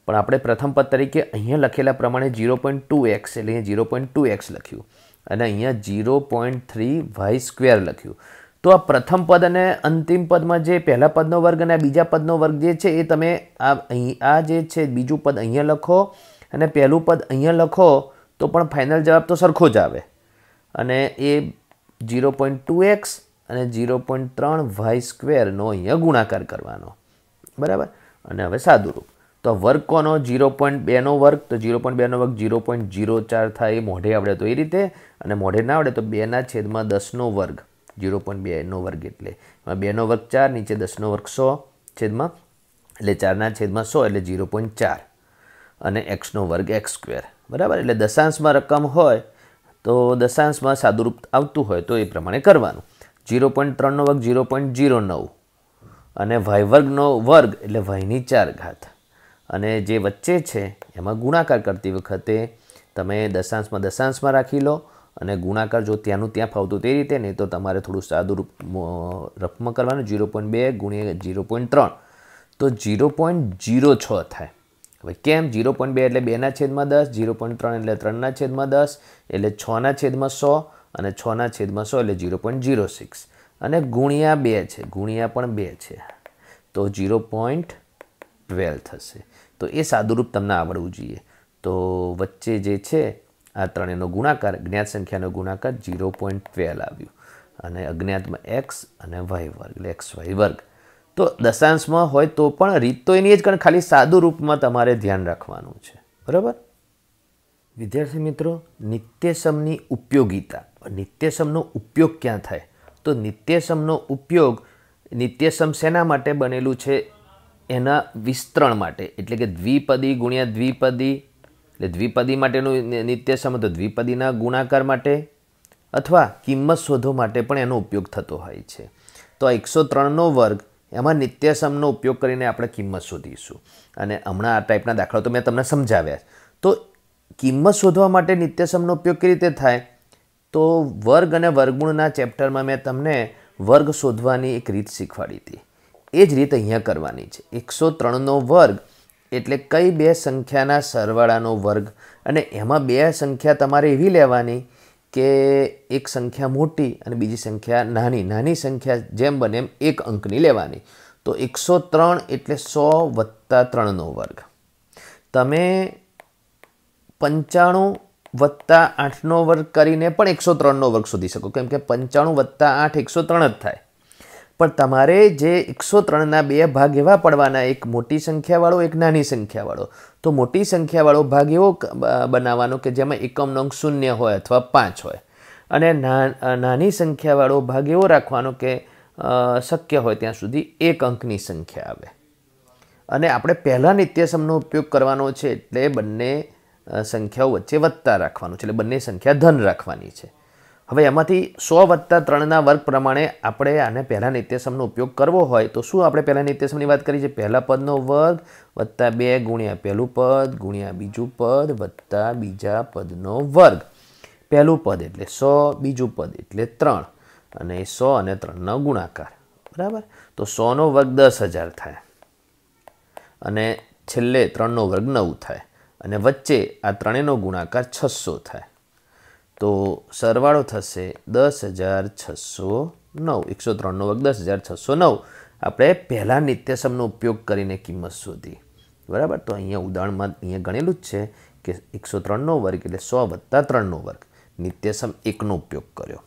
પણ આપણે પ્રથમ પદ તરીકે અહીંયા લખેલા પ્રમાણે 0.2x એટલે અહીંયા 0.2x લખ્યું અને અહીંયા 0.3 વાય સ્ક્વેર લખ્યું. તો આ પ્રથમ પદ અને અંતિમ પદમાં જે પહેલા પદનો વર્ગ અને બીજા પદનો વર્ગ જે છે એ તમે આ જે છે બીજું પદ અહીંયા લખો અને પહેલું પદ અહીંયા લખો તો પણ ફાઇનલ જવાબ તો સરખો જ આવે. અને એ 0.2x અને 0.3 વાય સ્ક્વેરનો અહીંયા ગુણાકાર કરવાનો, બરાબર. અને હવે સાદુરૂપ તો વર્ગ કોનો 0.2નો વર્ગ, તો 0.2નો વર્ગ 0.04 થાય. મોઢે આવડે તો એ રીતે, અને મોઢે ના આવડે તો 2/10નો વર્ગ, 0.2નો વર્ગ એટલે એમાં 2નો વર્ગ 4, નીચે 10નો વર્ગ 100 છેદમાં એટલે 4/100 એટલે 0.4 અને xનો વર્ગ x સ્ક્વેર, બરાબર. એટલે દશાંશમાં રકમ હોય તો દશાંશમાં સાદુરૂપ આવતું હોય તો એ પ્રમાણે કરવાનું. 0.3નો વર્ગ 0.09 અને વાય વર્ગનો વર્ગ એટલે વાયની 4 ઘાત. અને જે વચ્ચે છે એમાં ગુણાકાર કરતી વખતે તમે દશાંશમાં રાખી લો અને ગુણાકાર જો ત્યાંનું ત્યાં ફાવતું તે રીતે, નહીં તો તમારે થોડું સાદું રફમાં કરવાનું. 0.2 ગુણ્યા 0.3 તો 0.06 થાય. હવે કેમ 0.2 એટલે 2/10, 0.3 એટલે 3/10 એટલે 6/100 અને 6/100 એટલે 0.06 અને ગુણ્યા 2 છે, ગુણ્યા પણ 2 છે તો 0.12 થશે. તો એ સાદુરૂપ તમને આવડવું જોઈએ. તો વચ્ચે જે છે આ ત્રણેયનો ગુણાકાર, જ્ઞાત સંખ્યાનો ગુણાકાર 0.12 આવ્યું અને અજ્ઞાતમાં x અને y વર્ગ એટલે xy વર્ગ. તો દશાંશમાં હોય તો પણ રીત તો એની જ, કારણ ખાલી સાદું રૂપમાં તમારે ધ્યાન રાખવાનું છે, બરાબર. વિદ્યાર્થી મિત્રો, નિત્યસમની ઉપયોગિતા. નિત્યસમનો ઉપયોગ ક્યાં થાય? તો નિત્યસમનો ઉપયોગ નિત્યસમ શેના માટે બનેલું છે? એના વિસ્તરણ માટે, એટલે કે દ્વિપદી ગુણ્યા દ્વિપદી, એટલે દ્વિપદી માટેનું નિત્યસમ તો દ્વિપદીના ગુણાકાર માટે અથવા કિંમત શોધવા માટે પણ એનો ઉપયોગ થતો હોય છે. તો 103નો વર્ગ એમાં નિત્યસમનો ઉપયોગ કરીને આપણે કિંમત શોધીશું. અને હમણાં આ ટાઈપના દાખલા તો મેં તમને સમજાવ્યા. તો કિંમત શોધવા માટે નિત્યસમનો ઉપયોગ કેવી રીતે થાય? તો વર્ગ અને વર્ગમૂળના ચેપ્ટરમાં મેં તમને વર્ગ શોધવાની એક રીત શીખવાડી હતી. એ જ રીત અહીંયા કરવાની છે. 103નો વર્ગ એટલે કઈ બે સંખ્યાના સરવાળાનો વર્ગ, અને એમાં બે સંખ્યા તમારે એવી લેવાની કે એક સંખ્યા મોટી અને બીજી સંખ્યા નાની. નાની સંખ્યા જેમ બને એમ એક અંકની લેવાની. તો 103 એટલે 100 વત્તા 3નો વર્ગ. તમે 95 વત્તા 8નો વર્ગ કરીને પણ 103નો વર્ગ શોધી શકો, કેમ કે 95 વત્તા 8 103 જ થાય. પણ તમારે જે 103ના બે ભાગ એવા પડવાના, એક મોટી સંખ્યાવાળો એક નાની સંખ્યાવાળો. તો મોટી સંખ્યાવાળો ભાગ એવો બનાવવાનો કે જેમાં એકમનો અંક 0 હોય અથવા 5 હોય, અને નાની સંખ્યાવાળો ભાગ એવો રાખવાનો કે શક્ય હોય ત્યાં સુધી એક અંકની સંખ્યા આવે. અને આપણે પહેલાં નિત્યસમનો ઉપયોગ કરવાનો છે એટલે બંને સંખ્યાઓ વચ્ચે વત્તા રાખવાનું છે, એટલે બંને સંખ્યા ધન રાખવાની છે. હવે એમાંથી 100 વત્તા 3ના વર્ગ પ્રમાણે આપણે આને પહેલાં નિત્યસમનો ઉપયોગ કરવો હોય તો શું આપણે પહેલાં નિત્યસમની વાત કરી છે? પહેલા પદનો વર્ગ વત્તા 2 ગુણ્યા પહેલું પદ ગુણ્યા બીજું પદ વત્તા બીજા પદનો વર્ગ. પહેલું પદ એટલે 100, બીજું પદ એટલે 3 અને 100 અને 3નો ગુણાકાર, બરાબર. તો 100નો વર્ગ 10,000 થાય અને છેલ્લે 3નો વર્ગ 9 થાય અને વચ્ચે આ ત્રણેયનો ગુણાકાર 600 થાય. તો સરવાળો થશે 10,609. 103નો વર્ગ 10,609. આપણે પહેલાં નિત્યસમનો ઉપયોગ કરીને કિંમત શોધી, બરાબર. તો અહીંયા ઉદાહરણમાં અહીંયા ગણેલું જ છે કે 103નો વર્ગ એટલે 100 વત્તા 3નો વર્ગ. નિત્યસમ 1નો ઉપયોગ કર્યો,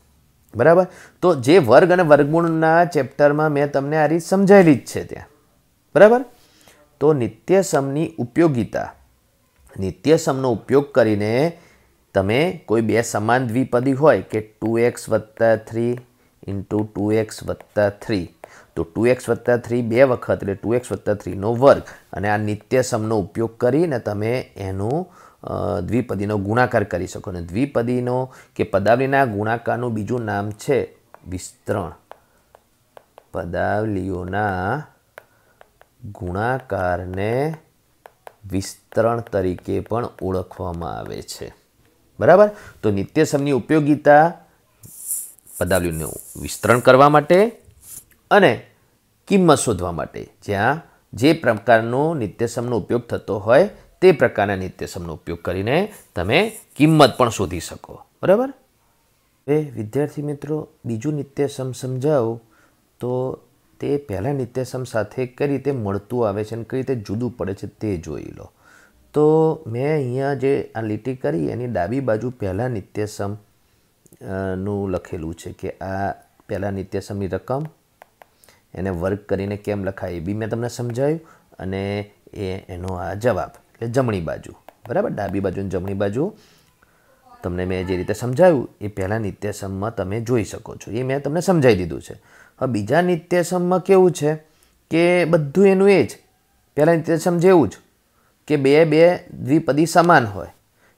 બરાબર. તો જે વર્ગ અને વર્ગમૂળના ચેપ્ટરમાં મેં તમને આ રીત સમજાવેલી જ છે ત્યાં, બરાબર. તો નિત્યસમની ઉપયોગિતા. નિત્યસમનો ઉપયોગ કરીને તમે કોઈ બે સમાન દ્વિપદી હોય કે 2x વત્તા 3 ઇન્ટુ 2x વત્તા 3, તો 2x વત્તા 3 બે વખત એટલે 2x વત્તા 3નો વર્ગ, અને આ નિત્યસમનો ઉપયોગ કરીને તમે એનું દ્વિપદીનો ગુણાકાર કરી શકો. અને દ્વિપદીનો કે પદાવલીના ગુણાકારનું બીજું નામ છે વિસ્તરણ. પદાવલીઓના ગુણાકારને વિસ્તરણ તરીકે પણ ઓળખવામાં આવે છે, બરાબર. તો નિત્યસમની ઉપયોગિતા પદાવલીનું વિસ્તરણ કરવા માટે અને કિંમત શોધવા માટે, જ્યાં જે પ્રકારનો નિત્યસમનો ઉપયોગ થતો હોય તે પ્રકારના નિત્યસમનો ઉપયોગ કરીને તમે કિંમત પણ શોધી શકો. બરાબર. હવે વિદ્યાર્થી મિત્રો, બીજું નિત્યસમ સમજાવું તો તે પહેલાં નિત્યસમ સાથે કઈ રીતે મળતું આવે છે અને કઈ રીતે જુદું પડે છે તે જોઈ લો. તો મેં અહીંયા જે આ લીટી કરી એની ડાબી બાજુ પહેલાં નિત્યસમ નું લખેલું છે કે આ પહેલાં નિત્યસમની રકમ, એને વર્ગ કરીને કેમ લખાય એ બી મેં તમને સમજાવ્યું, અને એનો આ જવાબ એટલે જમણી બાજુ. બરાબર. ડાબી બાજુ અને જમણી બાજુ તમને મેં જે રીતે સમજાવ્યું એ પહેલાં નિત્યસમમાં તમે જોઈ શકો છો. એ મેં તમને સમજાવી દીધું છે. હવે બીજા નિત્યસમમાં કેવું છે કે બધું એનું એ જ પહેલાં નિત્યસમ જેવું જ કે બે દ્વિપદી સમાન હોય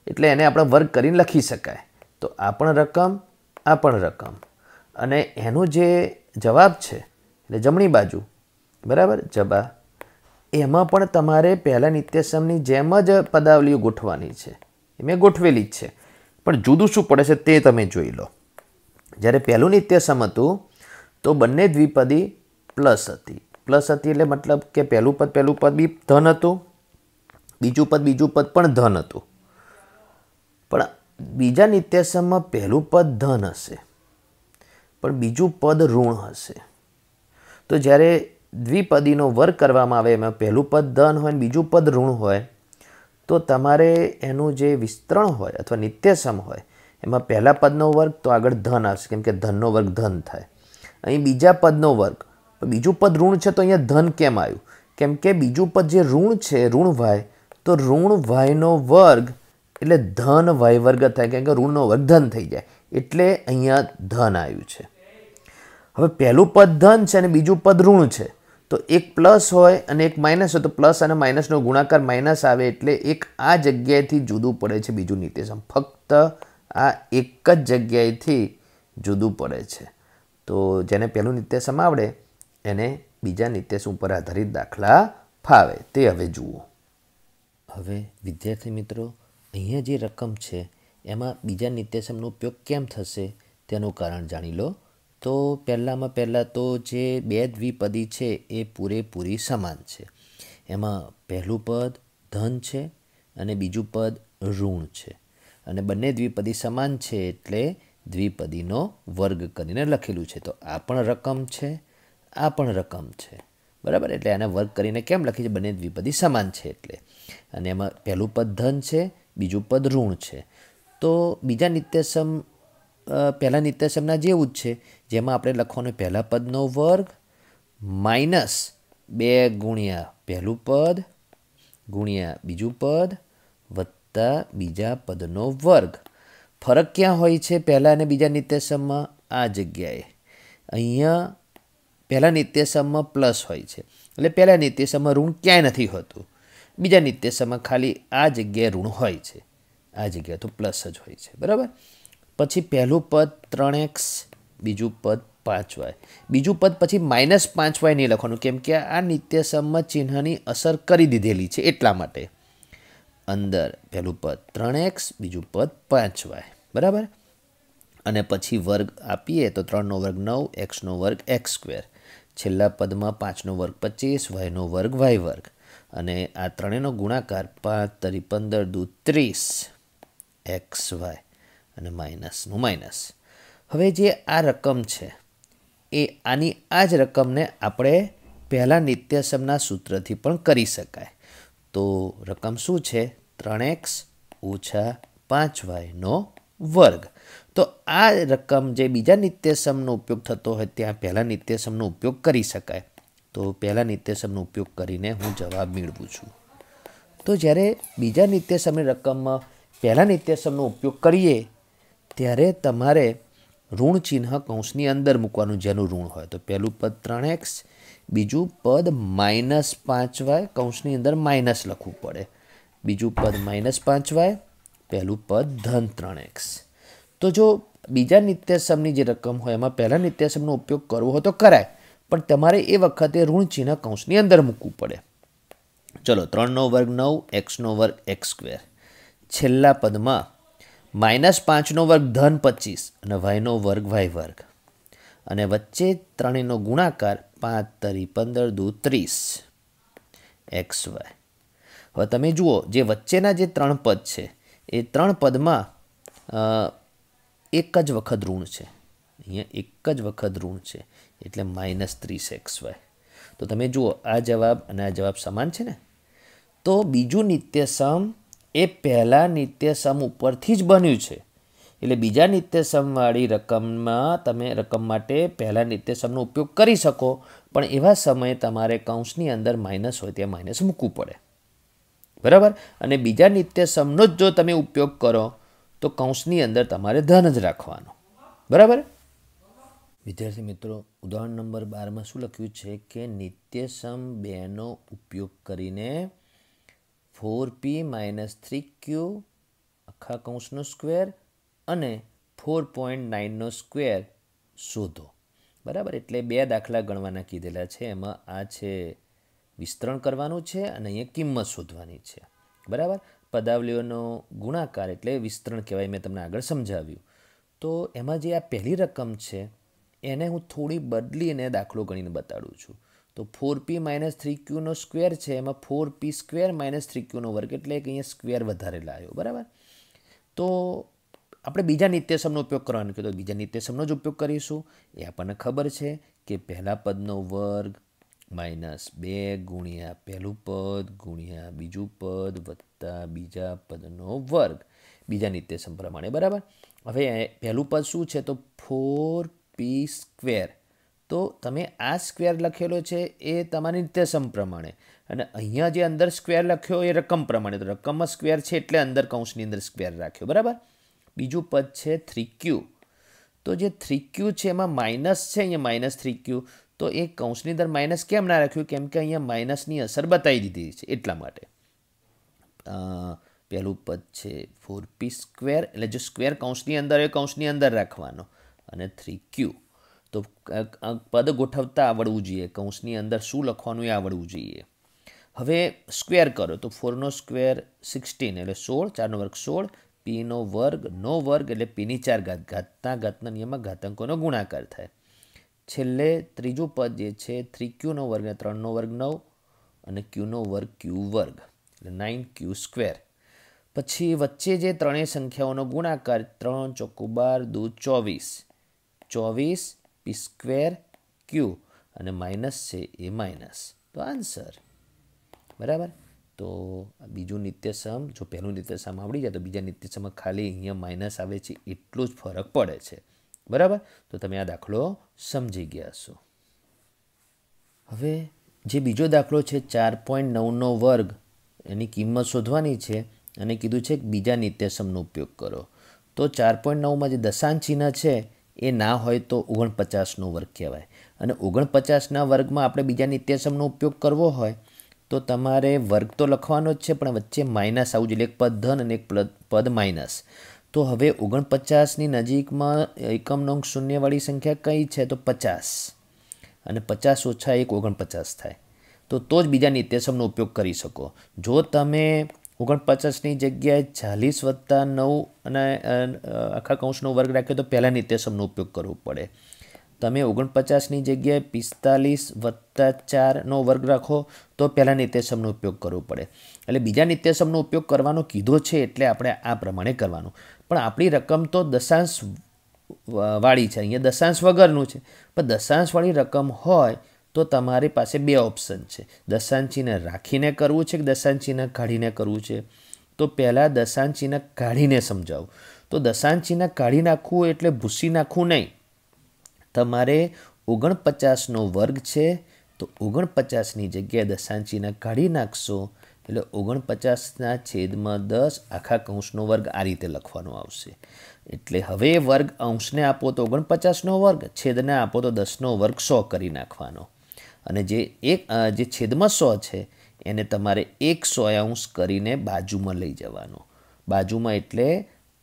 એટલે એને આપણે વર્ગ કરીને લખી શકાય. તો આ પણ રકમ, આ પણ રકમ, અને એનો જે જવાબ છે એટલે જમણી બાજુ, બરાબર, જબા, એમાં પણ તમારે પહેલાં નિત્યસમની જેમ જ પદાવલીઓ ગોઠવાની છે. એ મેં ગોઠવેલી જ છે, પણ જુદું શું પડે છે તે તમે જોઈ લો. જ્યારે પહેલું નિત્યસમ હતું તો બંને દ્વિપદી પ્લસ હતી. પ્લસ હતી એટલે મતલબ કે પહેલું પદ બી ધન હતું, બીજું પદ પણ ધન હતું. પણ બીજા નિત્યસમમાં પહેલું પદ ધન હશે પણ બીજું પદ ઋણ હશે. તો જ્યારે દ્વિપદીનો વર્ગ કરવામાં આવે એમાં પહેલું પદ ધન હોય અને બીજું પદ ઋણ હોય તો તમારે એનું જે વિસ્તરણ હોય અથવા નિત્યસમ હોય એમાં પહેલા પદનો વર્ગ તો આગળ ધન આવશે, કેમ કે ધનનો વર્ગ ધન થાય. અહીં બીજા પદનો વર્ગ, બીજું પદ ઋણ છે તો અહીંયા ધન કેમ આવ્યું? કેમ કે બીજું પદ જે ઋણ છે, ઋણ વાય, તો ઋણ વાયનો વર્ગ એટલે ધન વાય વર્ગ થાય, કેમ કે ઋણનો વર્ગ ધન થઈ જાય એટલે અહીંયા ધન આવ્યું છે. હવે પહેલું પદ ધન છે અને બીજું પદ ઋણ છે તો એક પ્લસ હોય અને એક માઇનસ હોય તો પ્લસ અને માઇનસનો ગુણાકાર માઇનસ આવે એટલે એક આ જગ્યાએથી જુદું પડે છે બીજું નિત્યસમ. ફક્ત આ એક જ જગ્યાએથી જુદું પડે છે. તો જેને પહેલું નિત્યસમ આવડે એને બીજા નિત્યસમ ઉપર આધારિત દાખલા ફાવે. તે હવે જુઓ. હવે વિદ્યાર્થી મિત્રો, અહીંયા જે રકમ છે એમાં બીજા નિત્યસમનો ઉપયોગ કેમ થશે તેનું કારણ જાણી લો. તો પહેલાં તો જે બે દ્વિપદી છે એ પૂરેપૂરી સમાન છે. એમાં પહેલું પદ ધન છે અને બીજું પદ ઋણ છે, અને બંને દ્વિપદી સમાન છે એટલે દ્વિપદીનો વર્ગ કરીને લખેલું છે. તો આ પણ રકમ છે, આ પણ રકમ છે. બરાબર. એટલે આને વર્ગ કરીને કેમ લખી છે? બંને દ્વિપદી સમાન છે એટલે. અને એમાં પહેલું પદ ધન છે, બીજું પદ ઋણ છે. તો બીજા નિત્યસમ પહેલાં નિત્યસમના જેવું જ છે, જેમાં આપણે લખવાનું પહેલા પદનો વર્ગ માઇનસ 2 ગુણ્યા પહેલું પદ ગુણ્યા બીજું પદ વત્તા બીજા પદનો વર્ગ. ફરક ક્યાં હોય છે પહેલાં અને બીજા નિત્યસમમાં? આ જગ્યાએ. અહીંયા પહેલાં નિત્યસમમાં પ્લસ હોય છે એટલે પહેલાં નિત્યસમમાં ઋણ ક્યાંય નથી હોતું. બીજા નિત્યસમમાં ખાલી આ જગ્યાએ ઋણ હોય છે, આ જગ્યાએ તો પ્લસ જ હોય છે. બરાબર. પછી પહેલું પદ 3x, બીજું પદ 5y. બીજું પદ પછી -5y નહીં લખવાનું, કેમ કે આ નિત્યસમમાં ચિહ્નની અસર કરી દીધેલી છે એટલા માટે. અંદર પહેલું પદ 3x, બીજું પદ 5y. બરાબર. અને પછી વર્ગ આપીએ તો 3નો વર્ગ 9, xનો વર્ગ x². છેલ્લા પદમાં 5નો વર્ગ 25, yનો વર્ગ y વર્ગ. અને આ ત્રણેયનો ગુણાકાર 5 તરી 15 દુ 30 xy અને માઇનસનું માઇનસ. હવે જે આ રકમ છે એ આની આ જ રકમને આપણે પહેલાં નિત્યસમના સૂત્રથી પણ કરી શકાય. તો રકમ શું છે? 3x - 5yનો વર્ગ. તો આ રકમ જે બીજા નિત્યસમનો ઉપયોગ થતો હોય ત્યાં પહેલાં નિત્યસમનો ઉપયોગ કરી શકાય. તો પહેલાં નિત્યસમનો ઉપયોગ કરીને હું જવાબ મેળવું છું. તો જ્યારે બીજા નિત્યસમની રકમમાં પહેલાં નિત્યસમનો ઉપયોગ કરીએ ત્યારે તમારે ઋણ ચિહ્ન કૌંસની અંદર મૂકવાનું, જેનું ઋણ હોય. તો પહેલું પદ 3x, બીજું પદ -5y, કૌંસની અંદર માઇનસ લખવું પડે. બીજું પદ -5y, પહેલું પદ ધન 3x. તો જો બીજા નિત્યસમની જે રકમ હોય એમાં પહેલાં નિત્યસમનો ઉપયોગ કરવો હોય તો કરાય, પણ તમારે એ વખતે ઋણ ચિહ્ન કૌંસની અંદર મૂકવું પડે. ચલો, 3નો વર્ગ 9, xનો વર્ગ x². છેલ્લા પદમાં -5નો વર્ગ ધન 25 અને yનો વર્ગ y વર્ગ. અને વચ્ચે ત્રણેયનો ગુણાકાર 5 તરી 15 દુ 30 XY. હવે તમે જુઓ જે વચ્ચેના જે ત્રણ પદ છે એ ત્રણ પદમાં એક જ વખત ઋણ છે. અહીંયા એક જ વખત ઋણ છે એટલે -30XY. તો તમે જુઓ આ જવાબ અને આ જવાબ સમાન છે ને. તો બીજું નિત્યસમ એ પહેલા નિત્યસમ ઉપરથી જ બન્યું છે. એટલે બીજા નિત્યસમવાળી રકમમાં તમે રકમ માટે પહેલા નિત્યસમનો ઉપયોગ કરી શકો, પણ એવા સમયે તમારે કૌંસની અંદર માઇનસ હોય ત્યાં માઇનસ મૂકવું પડે. બરાબર. અને બીજા નિત્યસમનો જ જો તમે ઉપયોગ કરો તો કૌંસની અંદર તમારે ધન જ રાખવાનો. બરાબર. વિદ્યાર્થી મિત્રો, ઉદાહરણ નંબર 12માં શું લખ્યું છે કે નિત્યસમ 2નો ઉપયોગ કરીને 4p - 3q આખા કૌંસનો સ્ક્વેર અને 4.9નો સ્ક્વેર શોધો. બરાબર. એટલે બે દાખલા ગણવાના કીધેલા છે. એમાં આ છે વિસ્તરણ કરવાનું છે અને અહીંયા કિંમત શોધવાની છે. બરાબર. પદાવલીઓનો ગુણાકાર એટલે વિસ્તરણ કહેવાય, મેં તમને આગળ સમજાવ્યું. તો એમાં જે આ પહેલી રકમ છે એને હું થોડી બદલીને દાખલો ગણીને બતાડું છું. તો 4p - 3qનો સ્ક્વેર છે, એમાં 4p² - 3qનો વર્ગ એટલે કે અહીંયા સ્ક્વેર વધારે લાવ્યો. બરાબર. તો આપણે બીજા નિત્યસમનો ઉપયોગ કરવાનો કીધો, બીજા નિત્યસમનો જ ઉપયોગ કરીશું. એ આપણને ખબર છે કે પહેલા પદનો વર્ગ -2 ગુણ્યા પહેલું પદ ગુણ્યા બીજું પદ વત્તા બીજા પદનો વર્ગ બીજા નિત્યસમ પ્રમાણે. બરાબર. હવે પહેલું પદ શું છે તો 4p². તો તમે આ સ્ક્વેર લખેલો છે એ તમારા નિત્યસમ પ્રમાણે, અને અહીંયા જે અંદર સ્ક્વેર લખ્યો એ રકમ પ્રમાણે. તો રકમમાં સ્ક્વેર છે એટલે અંદર કૌંસની અંદર સ્ક્વેર રાખ્યો. બરાબર. બીજું પદ છે 3q. તો જે 3q છે એમાં માઇનસ છે, અહીંયા -3q. તો એ કૌંસની અંદર માઇનસ કેમ ના રાખ્યું? કેમ કે અહીંયા માઇનસની અસર બતાવી દીધી છે એટલા માટે. પહેલું પદ છે 4p², એટલે જો સ્ક્વેર કૌંસની અંદર એ કૌંસની અંદર રાખવાનો, અને 3q. તો પદ ગોઠવતા આવડવું જોઈએ, કૌંસની અંદર શું લખવાનું એ આવડવું જોઈએ. હવે સ્ક્વેર કરો તો 4નો સ્ક્વેર 16 એટલે 16, 4નો વર્ગ 16, pનો વર્ગ નો વર્ગ એટલે pની 4 ઘાત. ઘાતના ઘાતના નિયમમાં ઘાતાંકોનો ગુણાકાર થાય. છેલ્લે ત્રીજું પદ જે છે 3qનો વર્ગ ને 3નો વર્ગ 9 અને qનો વર્ગ q વર્ગ એટલે 9q². પછી વચ્ચે જે ત્રણેય સંખ્યાઓનો ગુણાકાર 3 × 12 = 24, 24p² q અને માઇનસ છે એ માઇનસ. તો આન્સર. બરાબર. તો બીજું નિત્યસમ, જો પહેલું નિત્યસમ આવડી જાય તો બીજા નિત્યસમમાં ખાલી અહીંયા માઇનસ આવે છે એટલું જ ફરક પડે છે. બરાબર. તો તમે આ દાખલો સમજી ગયા છો. હવે જે બીજો દાખલો છે 4.9નો વર્ગ, એની કિંમત શોધવાની છે અને કીધું છે કે બીજા નિત્યસમનો ઉપયોગ કરો. તો 4.9માં જે દશાંશ ચિહ્ન છે એ ના હોય તો 49નો વર્ગ કહેવાય. અને 49ના વર્ગમાં આપણે બીજા નિત્યસમનો ઉપયોગ કરવો હોય તો તમારે વર્ગ તો લખવાનો જ છે, પણ વચ્ચે માઇનસ આવવું જોઈએ. એક પદ ધન અને એક પદ માઇનસ. તો હવે 49ની નજીકમાં એકમ નંગ શૂન્યવાળી સંખ્યા કઈ છે તો 50, અને 50 - 1 49 થાય. તો જ બીજા નિત્યસમનો ઉપયોગ કરી શકો. જો તમે 49ની જગ્યાએ 40 + 9 અને આખા કૌંસનો વર્ગ રાખ્યો તો પહેલા નિત્યસમનો ઉપયોગ કરવો પડે. તમે 49ની જગ્યાએ 45 + 4નો વર્ગ રાખો તો પહેલા નિત્યસમનો ઉપયોગ કરવો પડે. એટલે બીજા નિત્યસમનો ઉપયોગ કરવાનો કીધો છે એટલે આપણે આ પ્રમાણે કરવાનું. પણ આપણી રકમ તો દશાંશ વાળી છે, અહીંયા દશાંશ વગરનું છે. પણ દશાંશવાળી રકમ હોય તો તમારી પાસે બે ઓપ્શન છે, દશાંશ ચિહ્ન રાખીને કરવું છે કે દશાંશ ચિહ્ન કાઢીને કરવું છે. તો પહેલાં દશાંશ ચિહ્ન કાઢીને સમજાવું. તો દશાંશ ચિહ્ન કાઢી નાખવું એટલે ભૂસી નાખવું નહીં. તમારે 49નો વર્ગ છે તો 49ની જગ્યાએ દશાંશ ચિહ્ન કાઢી નાખશો એટલે 49/10 આખા કૌંસનો વર્ગ આ રીતે લખવાનો આવશે. એટલે હવે વર્ગ અંશને આપો તો 49નો વર્ગ, છેદને આપો તો 10નો વર્ગ 100 કરી નાખવાનો. અને જે છેદમાં 100 છે એને તમારે 100° કરીને બાજુમાં લઈ જવાનો. બાજુમાં એટલે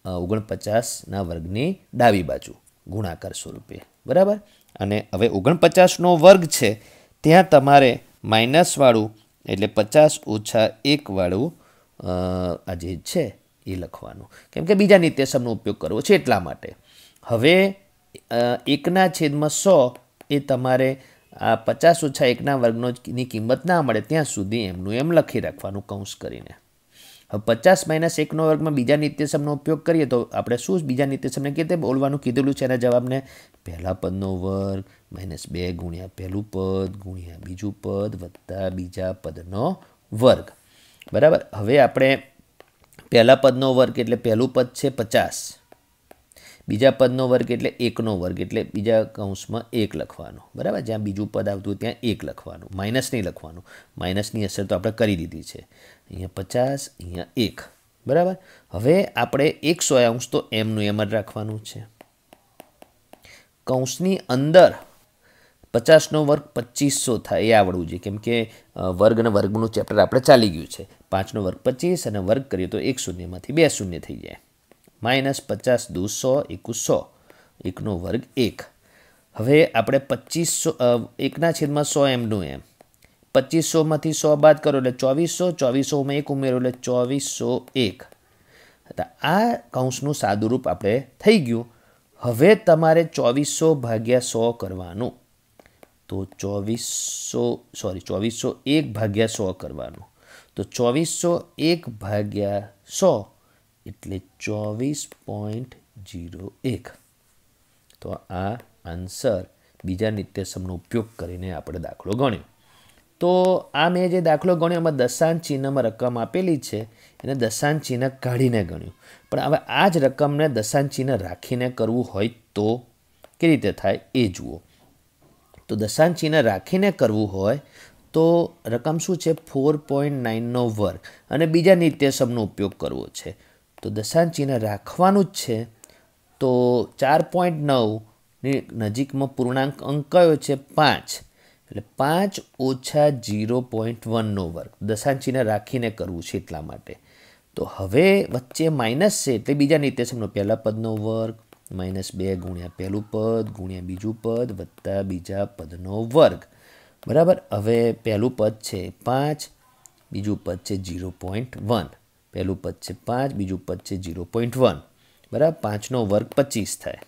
49ના વર્ગની ડાબી બાજુ ગુણાકાર સ્વરૂપે. બરાબર. અને હવે 49નો વર્ગ છે ત્યાં તમારે માઇનસવાળું એટલે 50 - 1 વાળું આ જે છે એ લખવાનું, કેમ કે બીજા નિત્યસમનો ઉપયોગ કરવો છે એટલા માટે. હવે 1 છેદમાં 100 એ તમારે આ 50 ઓછા 1 વર્ગની કિંમત ના મળે ત્યાં સુધી એમનું એમ લખી રાખવાનું કૌંસ કરીને. હવે 50 માઇનસ 1 વર્ગમાં બીજા નિત્યસમનો ઉપયોગ કરીએ તો આપણે શું બીજા નિત્યસમને કેવી રીતે બોલવાનું કીધેલું છે એના જવાબને? પહેલા પદનો વર્ગ -2 ગુણ્યા પહેલું પદ ગુણ્યા બીજું પદ વત્તા બીજા પદનો વર્ગ. બરાબર. હવે આપણે પહેલા પદનો વર્ગ એટલે પહેલું પદ છે 50, બીજા પદનો વર્ગ એટલે 1નો વર્ગ એટલે બીજા કૌંસમાં 1 લખવાનું. બરાબર. જ્યાં બીજું પદ આવતું ત્યાં 1 લખવાનું, માઇનસ નહીં લખવાનું. માઇનસની અસર તો આપણે કરી દીધી છે. અહીંયા 50, અહીંયા 1. બરાબર. હવે આપણે 100 તો એમનું એમ જ રાખવાનું છે. કૌંસની અંદર 50નો વર્ગ 2500 થાય એ આવડવું જોઈએ, કેમ કે વર્ગ અને વર્ગનું ચેપ્ટર આપણે ચાલી ગયું છે. 5નો વર્ગ 25 અને વર્ગ કરીએ તો 1 શૂન્યમાંથી 2 શૂન્ય થઈ જાય. -50 દૂ 100 એકુ 100, 1નો વર્ગ 1. હવે આપણે 2500 1 છેદમાં 100 એમનું એમ 2500માંથી 100 બાદ કરો એટલે 2400, 2400માં 1 ઉમેરો એટલે 2401. આ કૌંસનું સાદુરૂપ આપણે થઈ ગયું. હવે તમારે 2400/100 કરવાનું, તો 2401/100 કરવાનું. તો 2401/100 એટલે 24.01. તો આ આન્સર બીજા નિત્યસમનો ઉપયોગ કરીને આપણે દાખલો ગણ્યો. તો આ મેં જે દાખલો ગણ્યો એમાં દશાંશ ચિહ્નમાં રકમ આપેલી છે એને દશાંશ ચિહ્ન કાઢીને ગણ્યું. પણ હવે આ જ રકમને દશાંશ ચિહ્ન રાખીને કરવું હોય તો કેવી રીતે થાય એ જુઓ. તો દશાંશ ચિહ્ન રાખીને કરવું હોય તો રકમ શું છે? 4.9નો વર્ગ અને બીજા નિત્યસમનો ઉપયોગ કરવો છે. તો દશાંશ ચિહ્ન રાખવાનું જ છે. તો 4.9ની નજીકમાં પૂર્ણાંક અંક કયો છે? 5. એટલે 5 ઓછા 0.1નો વર્ગ દશાંશ ચિહ્ન રાખીને કરવું છે એટલા માટે. તો હવે વચ્ચે માઇનસ છે એટલે બીજા નિત્યસમનો પહેલા પદનો વર્ગ -2 ગુણ્યા પહેલું પદ ગુણ્યા બીજું પદ વત્તા બીજા પદનો વર્ગ. બરાબર. હવે પહેલું પદ છે 5, બીજું પદ છે 0.1. પહેલું પદ છે 5, બીજું પદ છે 0.1. બરાબર. 5નો વર્ગ 25 થાય.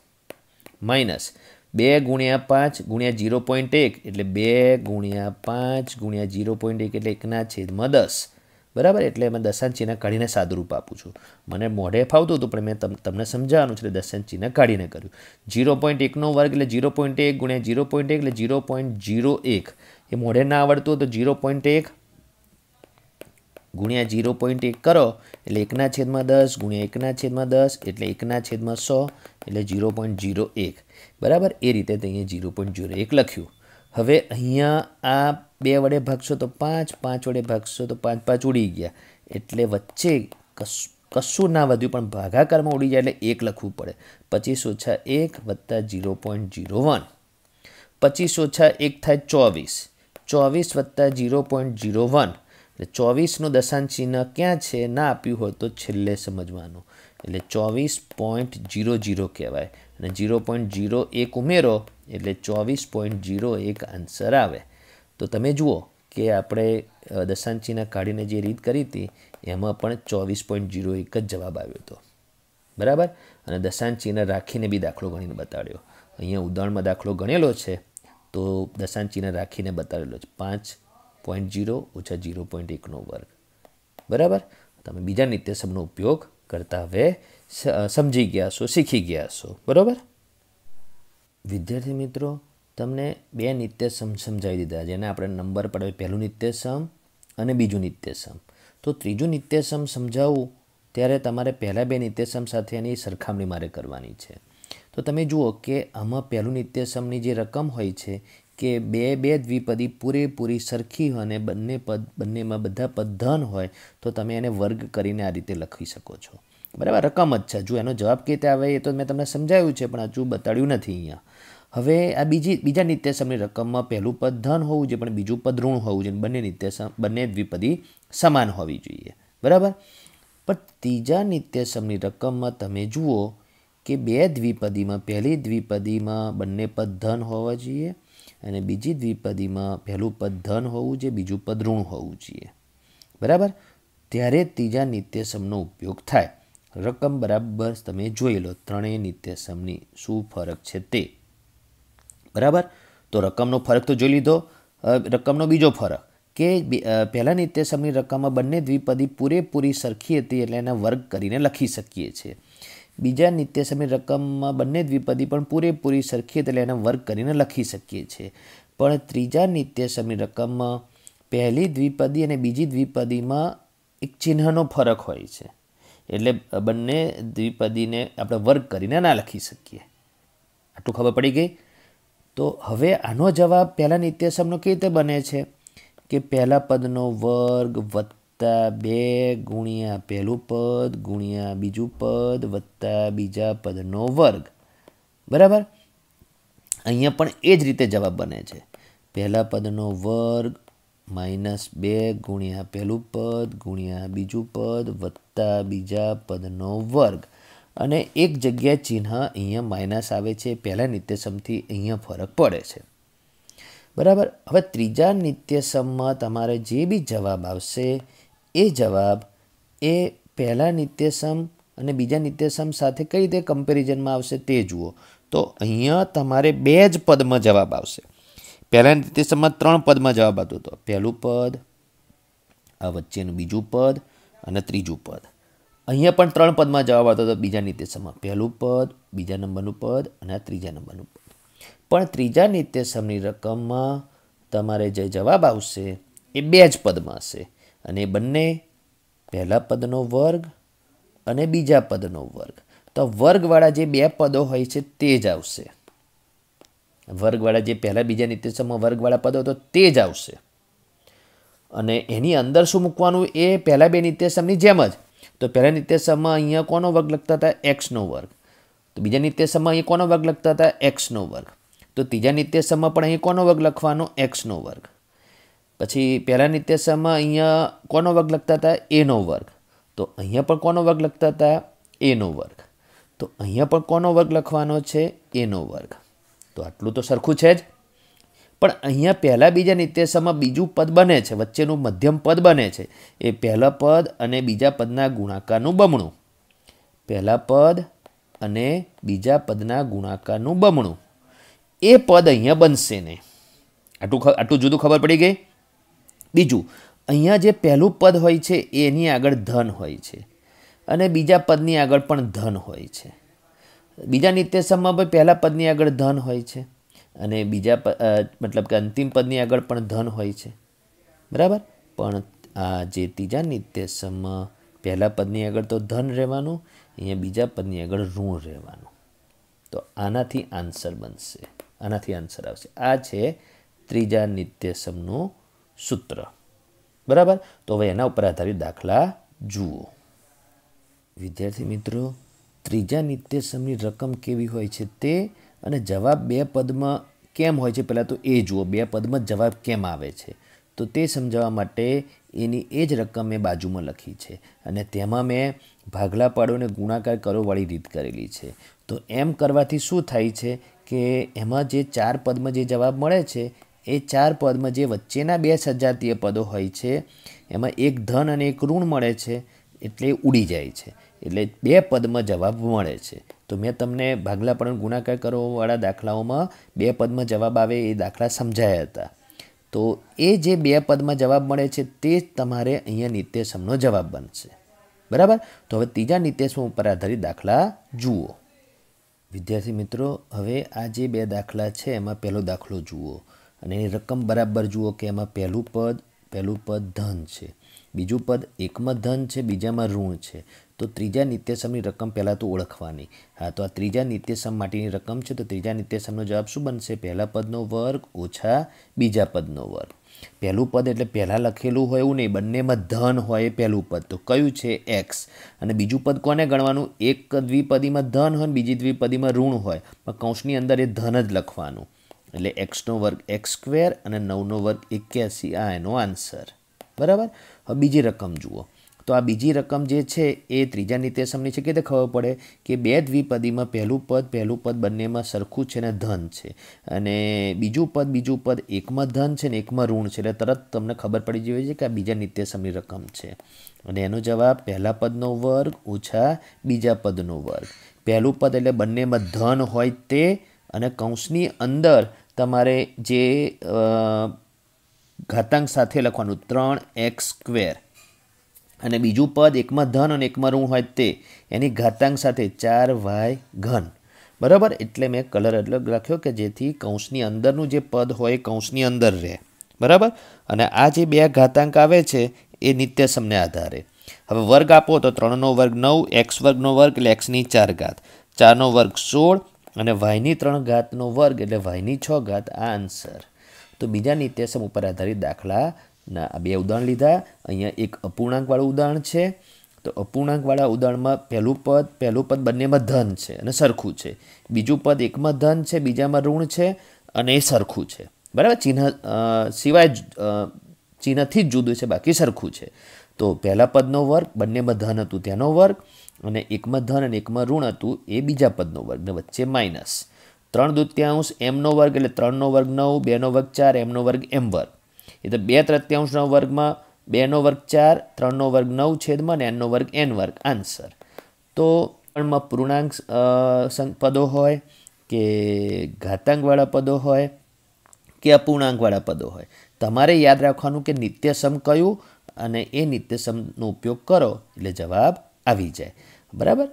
માઇનસ 2 ગુણ્યા 5 ગુણ્યા 0.1 એટલે 2 ગુણ્યા 5 ગુણ્યા 0.1 એટલે 1/10. બરાબર. એટલે એમાં દશાંશ ચિહ્ન કાઢીને સાદુરૂપ આપું છું. મને મોઢે ફાવતું હતું પણ મેં તમને સમજાવવાનું છે એટલે દશાંશ ચિહ્ન કાઢીને કર્યું. 0.1નો વર્ગ એટલે 0.1 ગુણ્યા 0.1 એટલે 0.01. એ મોઢે ના આવડતું તો 0.1 ગુણ્યા 0.1 કરો એટલે 1/10 ગુણ્યા 1/10 એટલે 1/100 એટલે 0.01. બરાબર. એ રીતે અહીંયા 0.01 લખ્યું. હવે અહીંયા આ 2 વડે ભાગશો તો 5, 5 વડે ભાગશો તો 5 5 ઉડી ગયા એટલે વચ્ચે કશું ના વધ્યું પણ ભાગાકારમાં ઉડી જાય એટલે 1 લખવું પડે. 25 ઓછા 1 વત્તા 0.01. 25 ઓછા 1 થાય 24. 24 વત્તા 0.01 એટલે 24નું દશાંશ ચિહ્ન ક્યાં છે ના આપ્યું હોય તો છેલ્લે સમજવાનું. એટલે 24.00 કહેવાય અને 0.01 ઉમેરો એટલે 24.01 આન્સર આવે. તો તમે જુઓ કે આપણે દશાંશ ચિહ્ન કાઢીને જે રીત કરી હતી એમાં પણ 24.01 જ જવાબ આવ્યો હતો. બરાબર. અને દશાંશ ચિહ્ન રાખીને બી દાખલો ગણીને બતાડ્યો. અહીંયા ઉદાહરણમાં દાખલો ગણેલો છે તો દશાંશ ચિહ્ન રાખીને બતાવેલો છે. 5.0 ઓછા 0.1નો વર્ગ. બરાબર. તમે બીજા નિત્યસમનો ઉપયોગ કરતા હવે સમજી ગયા છો, શીખી ગયા છો. બરાબર. વિદ્યાર્થી મિત્રો, તમને 2 નિત્યસમ સમજાવી દીધા જેને આપણે નંબર પડે પહેલું નિત્યસમ અને બીજું નિત્યસમ. તો ત્રીજું નિત્યસમ સમજાવવું ત્યારે તમારે પહેલાં 2 નિત્યસમ સાથે એની સરખામણી મારે કરવાની છે. તો તમે જુઓ કે આમાં પહેલું નિત્યસમની જે રકમ હોય છે કે બે દ્વિપદી પૂરેપૂરી સરખી હોય અને બંનેમાં બધા પદ ધન હોય તો તમે એને વર્ગ કરીને આ રીતે લખી શકો છો. બરાબર. રકમ જ છે. જો એનો જવાબ કેવી રીતે આવે એ તો મેં તમને સમજાવ્યું છે પણ હજુ બતાડ્યું નથી અહીંયા. હવે આ બીજા નિત્યસમની રકમમાં પહેલું પદ ધન હોવું જોઈએ પણ બીજું પદ ઋણ હોવું જોઈએ. બંને દ્વિપદી સમાન હોવી જોઈએ. બરાબર. પણ ત્રીજા નિત્યસમની રકમમાં તમે જુઓ કે 2 દ્વિપદીમાં પહેલી દ્વિપદીમાં બંને પદ ધન હોવા જોઈએ અને બીજી દ્વિપદીમાં પહેલું પદ ધન હોવું જોઈએ, બીજું પદ ઋણ હોવું જોઈએ. બરાબર. ત્યારે ત્રીજા નિત્યસમનો ઉપયોગ થાય. રકમ બરાબર તમે જોઈ લો ત્રણેય નિત્યસમની શું ફરક છે તે. બરાબર, તો રકમનો ફરક તો જોઈ લીધો. રકમનો બીજો ફરક કે પહેલા નિત્યસમની રકમમાં બંને દ્વિપદી પૂરેપૂરી સરખી હતી એટલે એના વર્ગ કરીને લખી શકીએ છીએ. બીજા નિત્યસમની રકમમાં બંને દ્વિપદી પણ પૂરેપૂરી સરખી હતી એટલે એના વર્ગ કરીને લખી શકીએ છીએ. પણ ત્રીજા નિત્યસમની રકમમાં પહેલી દ્વિપદી અને બીજી દ્વિપદીમાં એક ચિહ્નનો ફરક હોય છે એટલે બંને દ્વિપદીને આપણે વર્ગ કરીને ના લખી શકીએ. આટલું ખબર પડી ગઈ? તો હવે આનો જવાબ પહેલા નિત્યસમનો કેવી રીતે બને છે કે પહેલા પદનો વર્ગ વત્તા 2 ગુણ્યા પહેલું પદ ગુણ્યા બીજું પદ વત્તા બીજા પદનો વર્ગ. બરાબર, અહીંયા પણ એ જ રીતે જવાબ બને છે. પહેલા પદનો વર્ગ -2 ગુણ્યા પહેલું પદ ગુણ્યા બીજું પદ વત્તા બીજા પદનો વર્ગ. અને એક જગ્યાએ ચિહ્ન અહીંયા માઇનસ આવે છે. પહેલા નિત્યસમથી અહીંયા ફરક પડે છે. બરાબર, હવે ત્રીજા નિત્યસમમાં તમારે જે બી જવાબ આવશે એ જવાબ એ પહેલા નિત્યસમ અને બીજા નિત્યસમ સાથે કઈ રીતે કમ્પેરિઝનમાં આવશે તે જુઓ. તો અહીંયા તમારે 2 જ પદમાં જવાબ આવશે. પહેલા નિત્યસમમાં 3 પદમાં જવાબ આવતો હતો. પહેલું પદ, આ વચ્ચેનું બીજું પદ અને ત્રીજું પદ. અહીંયા પણ 3 પદમાં જવાબ આવતો હતો બીજા નિત્યસમમાં. પહેલું પદ, બીજા નંબરનું પદ અને આ ત્રીજા નંબરનું પદ. પણ ત્રીજા નિત્યસમની રકમમાં તમારે જે જવાબ આવશે એ 2 જ પદમાં હશે અને બંને પહેલા પદનો વર્ગ અને બીજા પદનો વર્ગ. તો વર્ગવાળા જે 2 પદો હોય છે તે જ આવશે. વર્ગવાળા જે પહેલા બીજા નિત્યસમમાં વર્ગવાળા પદો તો તે જ આવશે. અને એની અંદર શું મૂકવાનું એ પહેલા 2 નિત્યસમની જેમ જ. તો પહેલા નિત્યસમમાં અહીંયા કોનો વર્ગ લખતા હતા? એક્સનો વર્ગ. તો બીજા નિત્યસમમાં અહીં કોનો વર્ગ લખતા હતા? એક્સનો વર્ગ. તો ત્રીજા નિત્યસમમાં પણ અહીં કોનો વર્ગ લખવાનો? એક્સનો વર્ગ. પછી પહેલા નિત્યસમમાં અહીંયા કોનો વર્ગ લખતા હતા? એનો વર્ગ. તો અહીંયા પણ કોનો વર્ગ લખતા હતા? એનો વર્ગ. તો અહીંયા પણ કોનો વર્ગ લખવાનો છે? એનો વર્ગ. તો આટલું તો સરખું છે જ. પણ અહીંયા પહેલા બીજા નિત્યસમમાં બીજું પદ બને છે, વચ્ચેનું મધ્યમ પદ બને છે. એ પહેલા પદ અને બીજા પદના ગુણાકારનું બમણું. પહેલા પદ અને બીજા પદના ગુણાકારનું બમણું એ પદ અહીંયા બનશે ને. આટલું જુદું ખબર પડી ગઈ? બીજું, અહીંયા જે પહેલું પદ હોય છે એની આગળ ધન હોય છે અને બીજા પદની આગળ પણ ધન હોય છે. બીજા નિત્યસમમાં પણ પહેલા પદની આગળ ધન હોય છે અને બીજા મતલબ કે અંતિમ પદની આગળ પણ ધન હોય છે. બરાબર, પણ આ જે ત્રીજા નિત્યસમમાં પહેલા પદની આગળ તો ધન રહેવાનું, અહીંયા બીજા પદની આગળ ઋણ રહેવાનું. તો આનાથી આન્સર બનશે, આનાથી આન્સર આવશે. આ છે ત્રીજા નિત્યસમનું સૂત્ર. બરાબર, તો હવે એના ઉપર આધારિત દાખલા જુઓ. વિદ્યાર્થી મિત્રો, ત્રીજા નિત્યસમની રકમ કેવી હોય છે તે અને જવાબ 2 પદમાં કેમ હોય છે પહેલાં તો એ જુઓ. 2 પદમાં જવાબ કેમ આવે છે તો તે સમજાવવા માટે એની એ જ રકમ મેં બાજુમાં લખી છે અને તેમાં મેં ભાગલા પાડો અને ગુણાકાર કરો વાળી રીત કરેલી છે. તો એમ કરવાથી શું થાય છે કે એમાં જે 4 પદમાં જે જવાબ મળે છે એ 4 પદમાં જે વચ્ચેના 2 સજાતીય પદો હોય છે એમાં એક ધન અને એક ઋણ મળે છે એટલે ઉડી જાય છે. એટલે 2 પદમાં જવાબ મળે છે. તો મેં તમને ભાગલા પાડો ગુણાકાર કરવાવાળા દાખલાઓમાં 2 પદમાં જવાબ આવે એ દાખલા સમજાયા હતા. તો એ જે 2 પદમાં જવાબ મળે છે તે જ તમારે અહીંયા નિત્યસમનો જવાબ બનશે. બરાબર, તો હવે ત્રીજા નિત્યસમ ઉપર આધારિત દાખલા જુઓ. વિદ્યાર્થી મિત્રો, હવે આ જે 2 દાખલા છે એમાં પહેલો દાખલો જુઓ અને એની રકમ બરાબર જુઓ કે એમાં પહેલું પદ ધન છે, બીજું પદ એકમાં ધન છે, બીજામાં ઋણ છે. તો ત્રીજા નિત્યસમની રકમ પહેલાં તો ઓળખવાની. હા, તો આ ત્રીજા નિત્યસમ માટેની રકમ છે. તો ત્રીજા નિત્યસમનો જવાબ શું બનશે? પહેલા પદનો વર્ગ ઓછા બીજા પદનો વર્ગ. પહેલું પદ એટલે પહેલાં લખેલું હોય એવું નહીં, બંનેમાં ધન હોય પહેલું પદ. તો કયું છે? એક્સ. અને બીજું પદ કોને ગણવાનું? એક દ્વિપદીમાં ધન હોય, બીજી દ્વિપદીમાં ઋણ હોય, પણ કૌંસની અંદર એ ધન જ લખવાનું. એટલે એક્સનો વર્ગ x² અને 9નો વર્ગ 81. આ એનો આન્સર. બરાબર, હવે બીજી રકમ જુઓ. તો તો આ બીજી રકમ જે છે એ ત્રીજા નિત્યસમની છે. કે તે ખબર પડે કે બે દ્વિપદીમાં પહેલું પદ બંનેમાં સરખું છે ને ધન છે, અને બીજું પદ એકમાં ધન છે ને એકમાં ઋણ છે, એટલે તરત તમને ખબર પડી જવી છે કે આ બીજા નિત્યસમની રકમ છે. અને એનો જવાબ પહેલા પદનો વર્ગ ઓછા બીજા પદનો વર્ગ. પહેલું પદ એટલે બંનેમાં ધન હોય તે, અને કૌંસની અંદર તમારે જે ઘાતાંક સાથે લખવાનું 3x², અને બીજું પદ એકમાં ધન અને એકમાં ઋણ હોય તે, એની ઘાતાંક સાથે 4y3. બરાબર, એટલે મેં કલર અલગ રાખ્યો કે જેથી કૌંસની અંદરનું જે પદ હોય એ કૌંસની અંદર રહે. બરાબર, અને આ જે બે ઘાતાંક આવે છે એ નિત્યસમને આધારે. હવે વર્ગ આપો તો 3નો વર્ગ 9, x² વર્ગ એટલે x ની 4 ઘાત, 4નો વર્ગ 16 અને y ની 3 ઘાતનો વર્ગ એટલે y ની 6 ઘાત. આ આન્સર. તો બીજા નિત્યસમ ઉપર આધારિત દાખલાના આ બે ઉદાહરણ લીધા. અહીંયા એક અપૂર્ણાંકવાળું ઉદાહરણ છે. તો અપૂર્ણાંકવાળા ઉદાહરણમાં પહેલું પદ બંનેમાં ધન છે અને સરખું છે, બીજું પદ એકમાં ધન છે બીજામાં ઋણ છે અને એ સરખું છે. બરાબર, ચિહ્ન સિવાય ચિહ્નથી જ જુદું છે, બાકી સરખું છે. તો પહેલા પદનો વર્ગ બંનેમાં ધન હતું તેનો વર્ગ, અને એકમાં ધન અને એકમાં ઋણ હતું એ બીજા પદનો વર્ગ, ને વચ્ચે માઇનસ 3/2 m નો વર્ગ એટલે 3નો વર્ગ 9, 2નો વર્ગ 4, m નો વર્ગ m વર્ગ. એ તો 2/3 વર્ગમાં 2નો વર્ગ 4, 3નો વર્ગ 9 છેદમાં n નો વર્ગ n વર્ગ. આન્સર. તો પૂર્ણાંક પદો હોય કે ઘાતાંકવાળા પદો હોય કે અપૂર્ણાંકવાળા પદો હોય, તમારે યાદ રાખવાનું કે નિત્યસમ કયું, અને એ નિત્યસમનો ઉપયોગ કરો એટલે જવાબ આવી જાય. બરાબર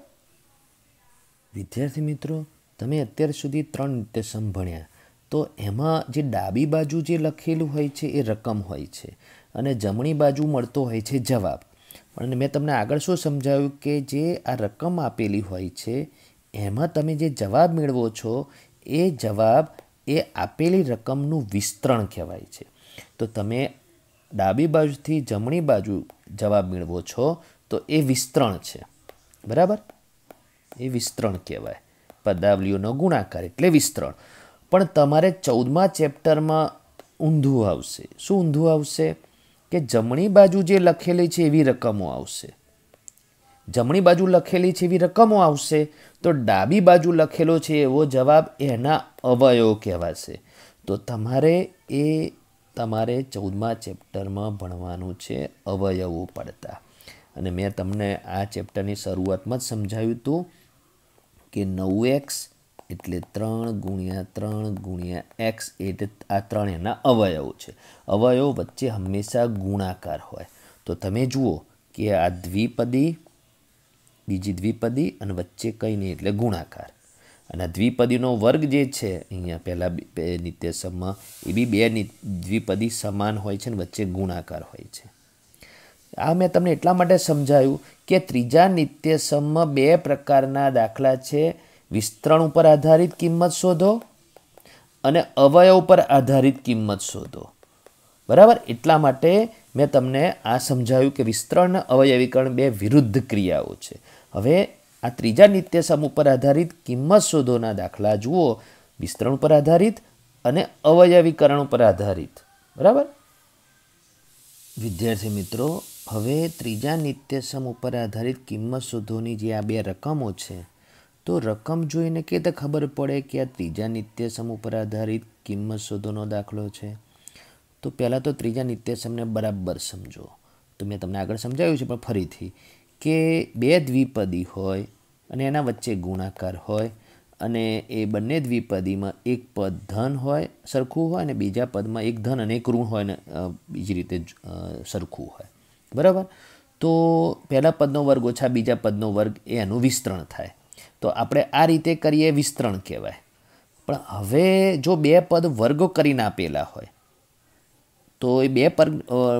વિદ્યાર્થી મિત્રો, તમે અત્યાર સુધી 3 નિત્યસમ ભણ્યા. તો એમાં જે ડાબી બાજુ જે લખેલું હોય છે એ રકમ હોય છે, અને જમણી બાજુ મળતો હોય છે જવાબ. પણ મેં તમને આગળ શું સમજાવ્યું કે જે આ રકમ આપેલી હોય છે એમાં તમે જે જવાબ મેળવો છો એ જવાબ એ આપેલી રકમનું વિસ્તરણ કહેવાય છે. તો તમે ડાબી બાજુથી જમણી બાજુ જવાબ મેળવો છો તો એ વિસ્તરણ છે. બરાબર, એ વિસ્તરણ કહેવાય. પદાવલીઓનો ગુણાકાર એટલે વિસ્તરણ. પણ તમારે 14મા ચેપ્ટરમાં ઊંધું આવશે. શું ઊંધું આવશે? કે જમણી બાજુ જે લખેલી છે એવી રકમો આવશે. જમણી બાજુ લખેલી છે એવી રકમો આવશે, તો ડાબી બાજુ લખેલો છે એવો જવાબ એના અવયવો કહેવાશે. તો તમારે 14મા ચેપ્ટરમાં ભણવાનું છે અવયવો પડતા. અને મેં તમને આ ચેપ્ટરની શરૂઆતમાં જ સમજાવ્યું હતું કે 9x એટલે 3 × 3 × x, એટલે આ 3 એના અવયવો છે. અવયવો વચ્ચે હંમેશા ગુણાકાર હોય. તો તમે જુઓ કે આ દ્વિપદી, બીજી દ્વિપદી અને વચ્ચે કંઈ નહીં એટલે ગુણાકાર. અને આ દ્વિપદીનો વર્ગ જે છે અહીંયા પહેલાં નિત્યસમમાં એ બી બે દ્વિપદી સમાન હોય છે અને વચ્ચે ગુણાકાર હોય છે. આ મેં તમને એટલા માટે સમજાવ્યું કે ત્રીજા નિત્યસમમાં 2 પ્રકારના દાખલા છે. વિસ્તરણ ઉપર આધારિત કિંમત શોધો અને અવયવ ઉપર આધારિત કિંમત શોધો. બરાબર, એટલા માટે મેં તમને આ સમજાવ્યું કે વિસ્તરણ અને અવયવીકરણ 2 વિરુદ્ધ ક્રિયાઓ છે. હવે આ ત્રીજા નિત્યસમ ઉપર આધારિત કિંમત શોધોના દાખલા જુઓ, વિસ્તરણ ઉપર આધારિત અને અવયવીકરણ ઉપર આધારિત. બરાબર વિદ્યાર્થી મિત્રો, હવે ત્રીજા નિત્યસમ ઉપર આધારિત કિંમત શોધોની જે આ 2 રકમો છે, તો રકમ જોઈને કે તો ખબર પડે કે આ ત્રીજા નિત્યસમ ઉપર આધારિત કિંમત શોધોનો દાખલો છે. તો પહેલાં તો ત્રીજા નિત્યસમને બરાબર સમજો. તો મેં તમને આગળ સમજાવ્યું છે પણ ફરીથી કે 2 દ્વિપદી હોય અને એના વચ્ચે ગુણાકાર હોય, અને એ બંને દ્વિપદીમાં એક પદ ધન હોય સરખું હોય અને બીજા પદમાં એક ધન અને એક ઋણ હોય ને બીજી રીતે સરખું હોય. બરાબર, તો પહેલા પદનો વર્ગ ઓછા બીજા પદનો વર્ગ એ એનું વિસ્તરણ થાય. તો આપણે આ રીતે કરીએ વિસ્તરણ કહેવાય. પણ હવે જો 2 પદ વર્ગ કરીને આપેલા હોય, તો એ 2 પદ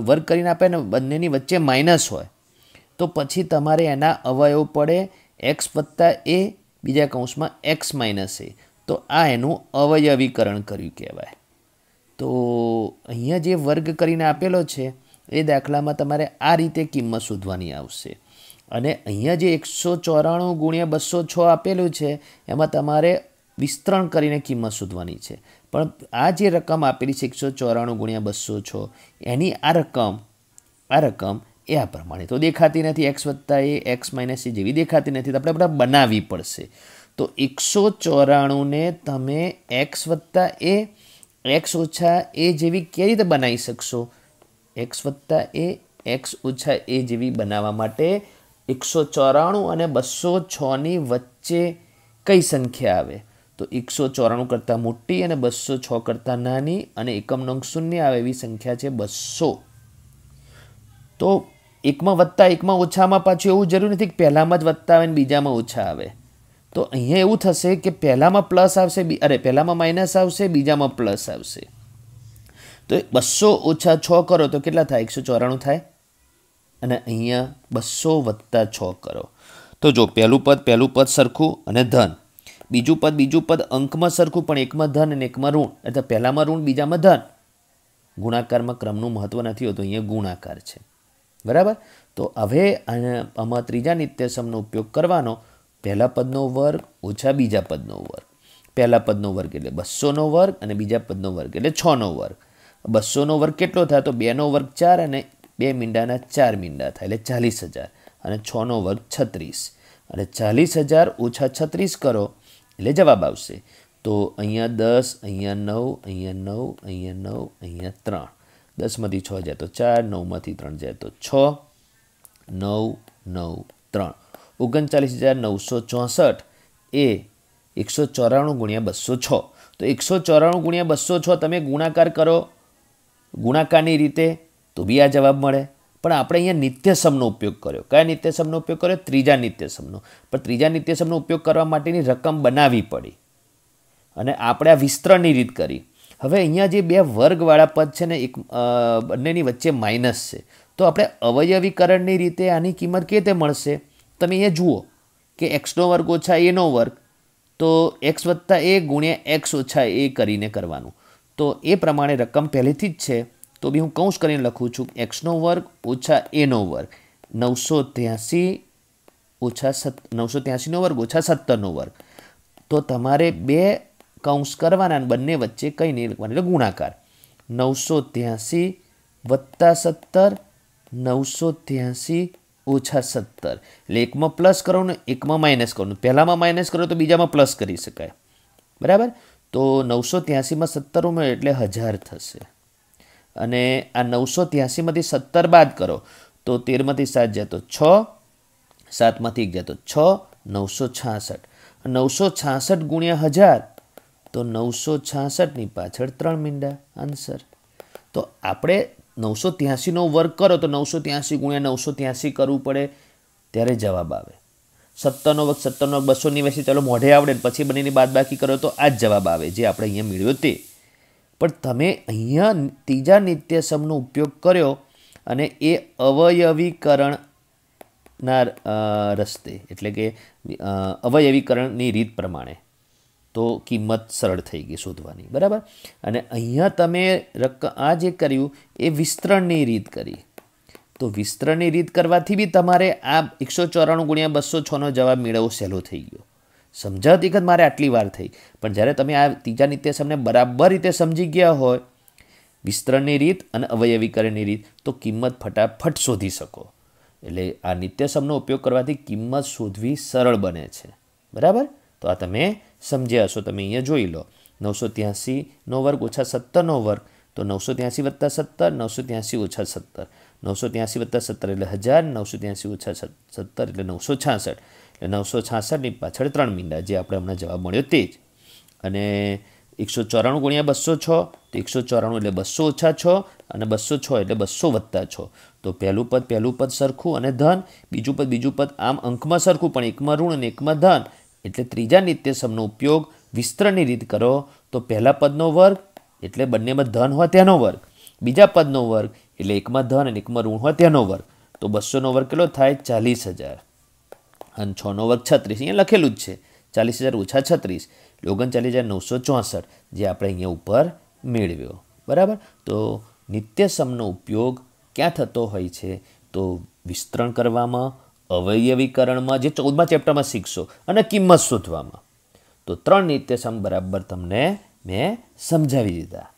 વર્ગ કરીને આપે ને બંનેની વચ્ચે માઇનસ હોય, તો પછી તમારે એના અવયવ પડે x + a બીજા કૌંસમાં x - a. તો આ એનું અવયવીકરણ કર્યું કહેવાય. તો અહીંયા જે વર્ગ કરીને આપેલો છે એ દાખલામાં તમારે આ રીતે કિંમત શોધવાની આવશે. અને અહીંયા જે 194 × 206 આપેલું છે એમાં તમારે વિસ્તરણ કરીને કિંમત શોધવાની છે. પણ આ જે રકમ આપેલી છે 194 × 206, એની આ રકમ એ આ પ્રમાણે તો દેખાતી નથી, એક્સ વત્તા એ એક્સ માઇનસ એ જેવી દેખાતી નથી, તો આપણે બધા બનાવવી પડશે. તો 194 ને તમે એક્સ વત્તા એ એક્સ ઓછા એ જેવી કેવી રીતે બનાવી શકશો? એક્સ વત્તા એ એક્સ ઓછા એ જેવી બનાવવા માટે 194 અને 206ની વચ્ચે કઈ સંખ્યા આવે? તો 194 કરતાં મોટી અને 206 કરતાં નાની અને એકમનો અંક શૂન્ય આવે એવી સંખ્યા છે 200. તો એકમાં વત્તા એકમાં ઓછામાં પાછું એવું જરૂર નથી કે પહેલામાં જ વત્તા આવે ને બીજામાં ઓછા આવે. તો અહીંયા એવું થશે કે પહેલામાં પ્લસ આવશે, પહેલામાં માઇનસ આવશે, બીજામાં પ્લસ આવશે. તો 200 ઓછા 6 કરો તો કેટલા થાય? 194 થાય. અને અહીંયા 200 વત્તા 6 કરો તો જો પહેલું પદ સરખું અને ધન, બીજું પદ અંકમાં સરખું પણ એકમાં ધન અને એકમાં ઋણ, એટલે પહેલામાં ઋણ બીજામાં ધન. ગુણાકારમાં ક્રમનું મહત્વ નથી હોતું, અહીંયા ગુણાકાર છે. બરાબર. તો હવે આમાં ત્રીજા નિત્યસમનો ઉપયોગ કરવાનો. પહેલા પદનો વર્ગ ઓછા બીજા પદનો વર્ગ. પહેલા પદનો વર્ગ એટલે 200નો વર્ગ અને બીજા પદનો વર્ગ એટલે 6નો વર્ગ. 200નો વર્ગ કેટલો થાય? તો 2નો વર્ગ 4 અને 2 મીંડાના 4 મીંડા થાય એટલે 40,000 અને 6નો વર્ગ 36 અને 40,000 ઓછા 36 કરો એટલે જવાબ આવશે. તો અહીંયા 10, અહીંયા 9, અહીંયા 9, અહીંયા 9, અહીંયા 3. 10માંથી 6 જાય તો 4, 9માંથી 3 જાય તો 6, 9, 9, 3. 39,964 એ 194 ગુણ્યા 206. તો 194 ગુણ્યા 206 તમે ગુણાકાર કરો ગુણાકારની રીતે તો બી આ જવાબ મળે. પણ આપણે અહીંયા નિત્યસમનો ઉપયોગ કર્યો. કયા નિત્યસમનો ઉપયોગ કર્યો? ત્રીજા નિત્યસમનો. પણ ત્રીજા નિત્યસમનો ઉપયોગ કરવા માટેની રકમ બનાવવી પડી અને આપણે આ વિસ્તરણની રીત કરી. હવે અહીંયા જે બે વર્ગવાળા પદ છે ને એક બંનેની વચ્ચે માઇનસ છે, તો આપણે અવયવીકરણની રીતે આની કિંમત કેવી રીતે મળશે? તમે અહીંયા જુઓ કે એક્સનો વર્ગ ઓછા એનો વર્ગ, તો એક્સ વત્તા એ ગુણ્યા એક્સ ઓછા એ કરીને કરવાનું. તો એ પ્રમાણે રકમ પહેલેથી જ છે, તો બી હું કૌંસ કરીને લખું છું. એક્સનો વર્ગ ઓછા એનો વર્ગ 983 વર્ગ ઓછા 17નો વર્ગ. તો તમારે બે કૌંસ કરવાના, બંને વચ્ચે કંઈ નહીં લખવાનું, એટલે ગુણાકાર. 983 વત્તા 17, 983 ઓછા 17. એટલે એકમાં પ્લસ કરો ને એકમાં માઇનસ કરો. પહેલામાં માઇનસ કરો તો બીજામાં પ્લસ કરી શકાય. બરાબર. તો 983માં 17 ઉમેરો એટલે 1000 થશે. અને આ 983માંથી 17 બાદ કરો તો 13માંથી 7 જાય તો 6, 7માંથી 1 જાય તો 6, 966. 966 ગુણ્યા 1000 તો 966ની પાછળ 3 મીંડા આન્સર. તો આપણે 983નો વર્ગ કરો તો 983 ગુણ્યા 983 કરવું પડે ત્યારે જવાબ આવે. 17નો વર્ગ 17નો 200ની વચ્ચે ચાલો મોઢે આવડે ને પછી બંનેની બાદબાકી કરો તો આ જ જવાબ આવે જે આપણે અહીંયા મેળવ્યો તે. પણ તમે અહીંયા ત્રીજા નિત્યસમનો ઉપયોગ કર્યો અને એ અવયવીકરણના રસ્તે, એટલે કે અવયવીકરણની રીત પ્રમાણે, તો કિંમત સરળ થઈ ગઈ શોધવાની. બરાબર. અને અહીંયા તમે આ જે કર્યું એ વિસ્તરણની રીત કરી. તો વિસ્તરણની રીત કરવાથી બી તમારે આ 194 ગુણ્યા 206નો જવાબ મેળવવો સહેલો થઈ ગયો. સમજાવતી વખત મારે આટલી વાર થઈ, પણ જ્યારે તમે આ ત્રીજા નિત્યસમને બરાબર રીતે સમજી ગયા હોય, વિસ્તરણની રીત અને અવયવીકરણની રીત, તો કિંમત ફટાફટ શોધી શકો. એટલે આ નિત્યસમનો ઉપયોગ કરવાથી કિંમત શોધવી સરળ બને છે. બરાબર. તો આ તમે સમજ્યા હશો. તમે અહીંયા જોઈ લો. 983નો વર્ગ ઓછા 17નો વર્ગ, તો 983 વત્તા 17, 983 ઓછા 17. 983 વત્તા 17 એટલે 1000, 983 ઓછા 17 એટલે 966. એટલે 966ની પાછળ 3 મીંડા, જે આપણે હમણાં જવાબ મળ્યો તે જ. અને 194 ગુણ્યા 206, તો 194 એટલે 200 ઓછા 6 અને 206 એટલે 200 વત્તા 6. તો પહેલું પદ સરખું અને ધન, બીજું પદ આમ અંકમાં સરખું પણ એકમાં ઋણ અને એકમાં ધન. એટલે ત્રીજા નિત્યસમનો ઉપયોગ વિસ્તરણની રીત કરો તો પહેલા પદનો વર્ગ એટલે બંનેમાં ધન હોય તેનો વર્ગ, બીજા પદનો વર્ગ એટલે એકમાં ધન અને એકમાં ઋણ હોય તેનો વર્ગ. તો 200નો વર્ગ કેટલો થાય? 40,000. અને 6નો વર્ગ 36. અહીંયા લખેલું જ છે 40,000 ઓછા 36 39,964, જે આપણે અહીંયા ઉપર મેળવ્યો. બરાબર. તો નિત્યસમનો ઉપયોગ ક્યાં થતો હોય છે? તો વિસ્તરણ કરવામાં, અવયવીકરણમાં, જે 14મા ચેપ્ટરમાં શીખશો, અને કિંમત શોધવામાં. તો 3 નિત્યસમ બરાબર તમને મેં સમજાવી દીધા.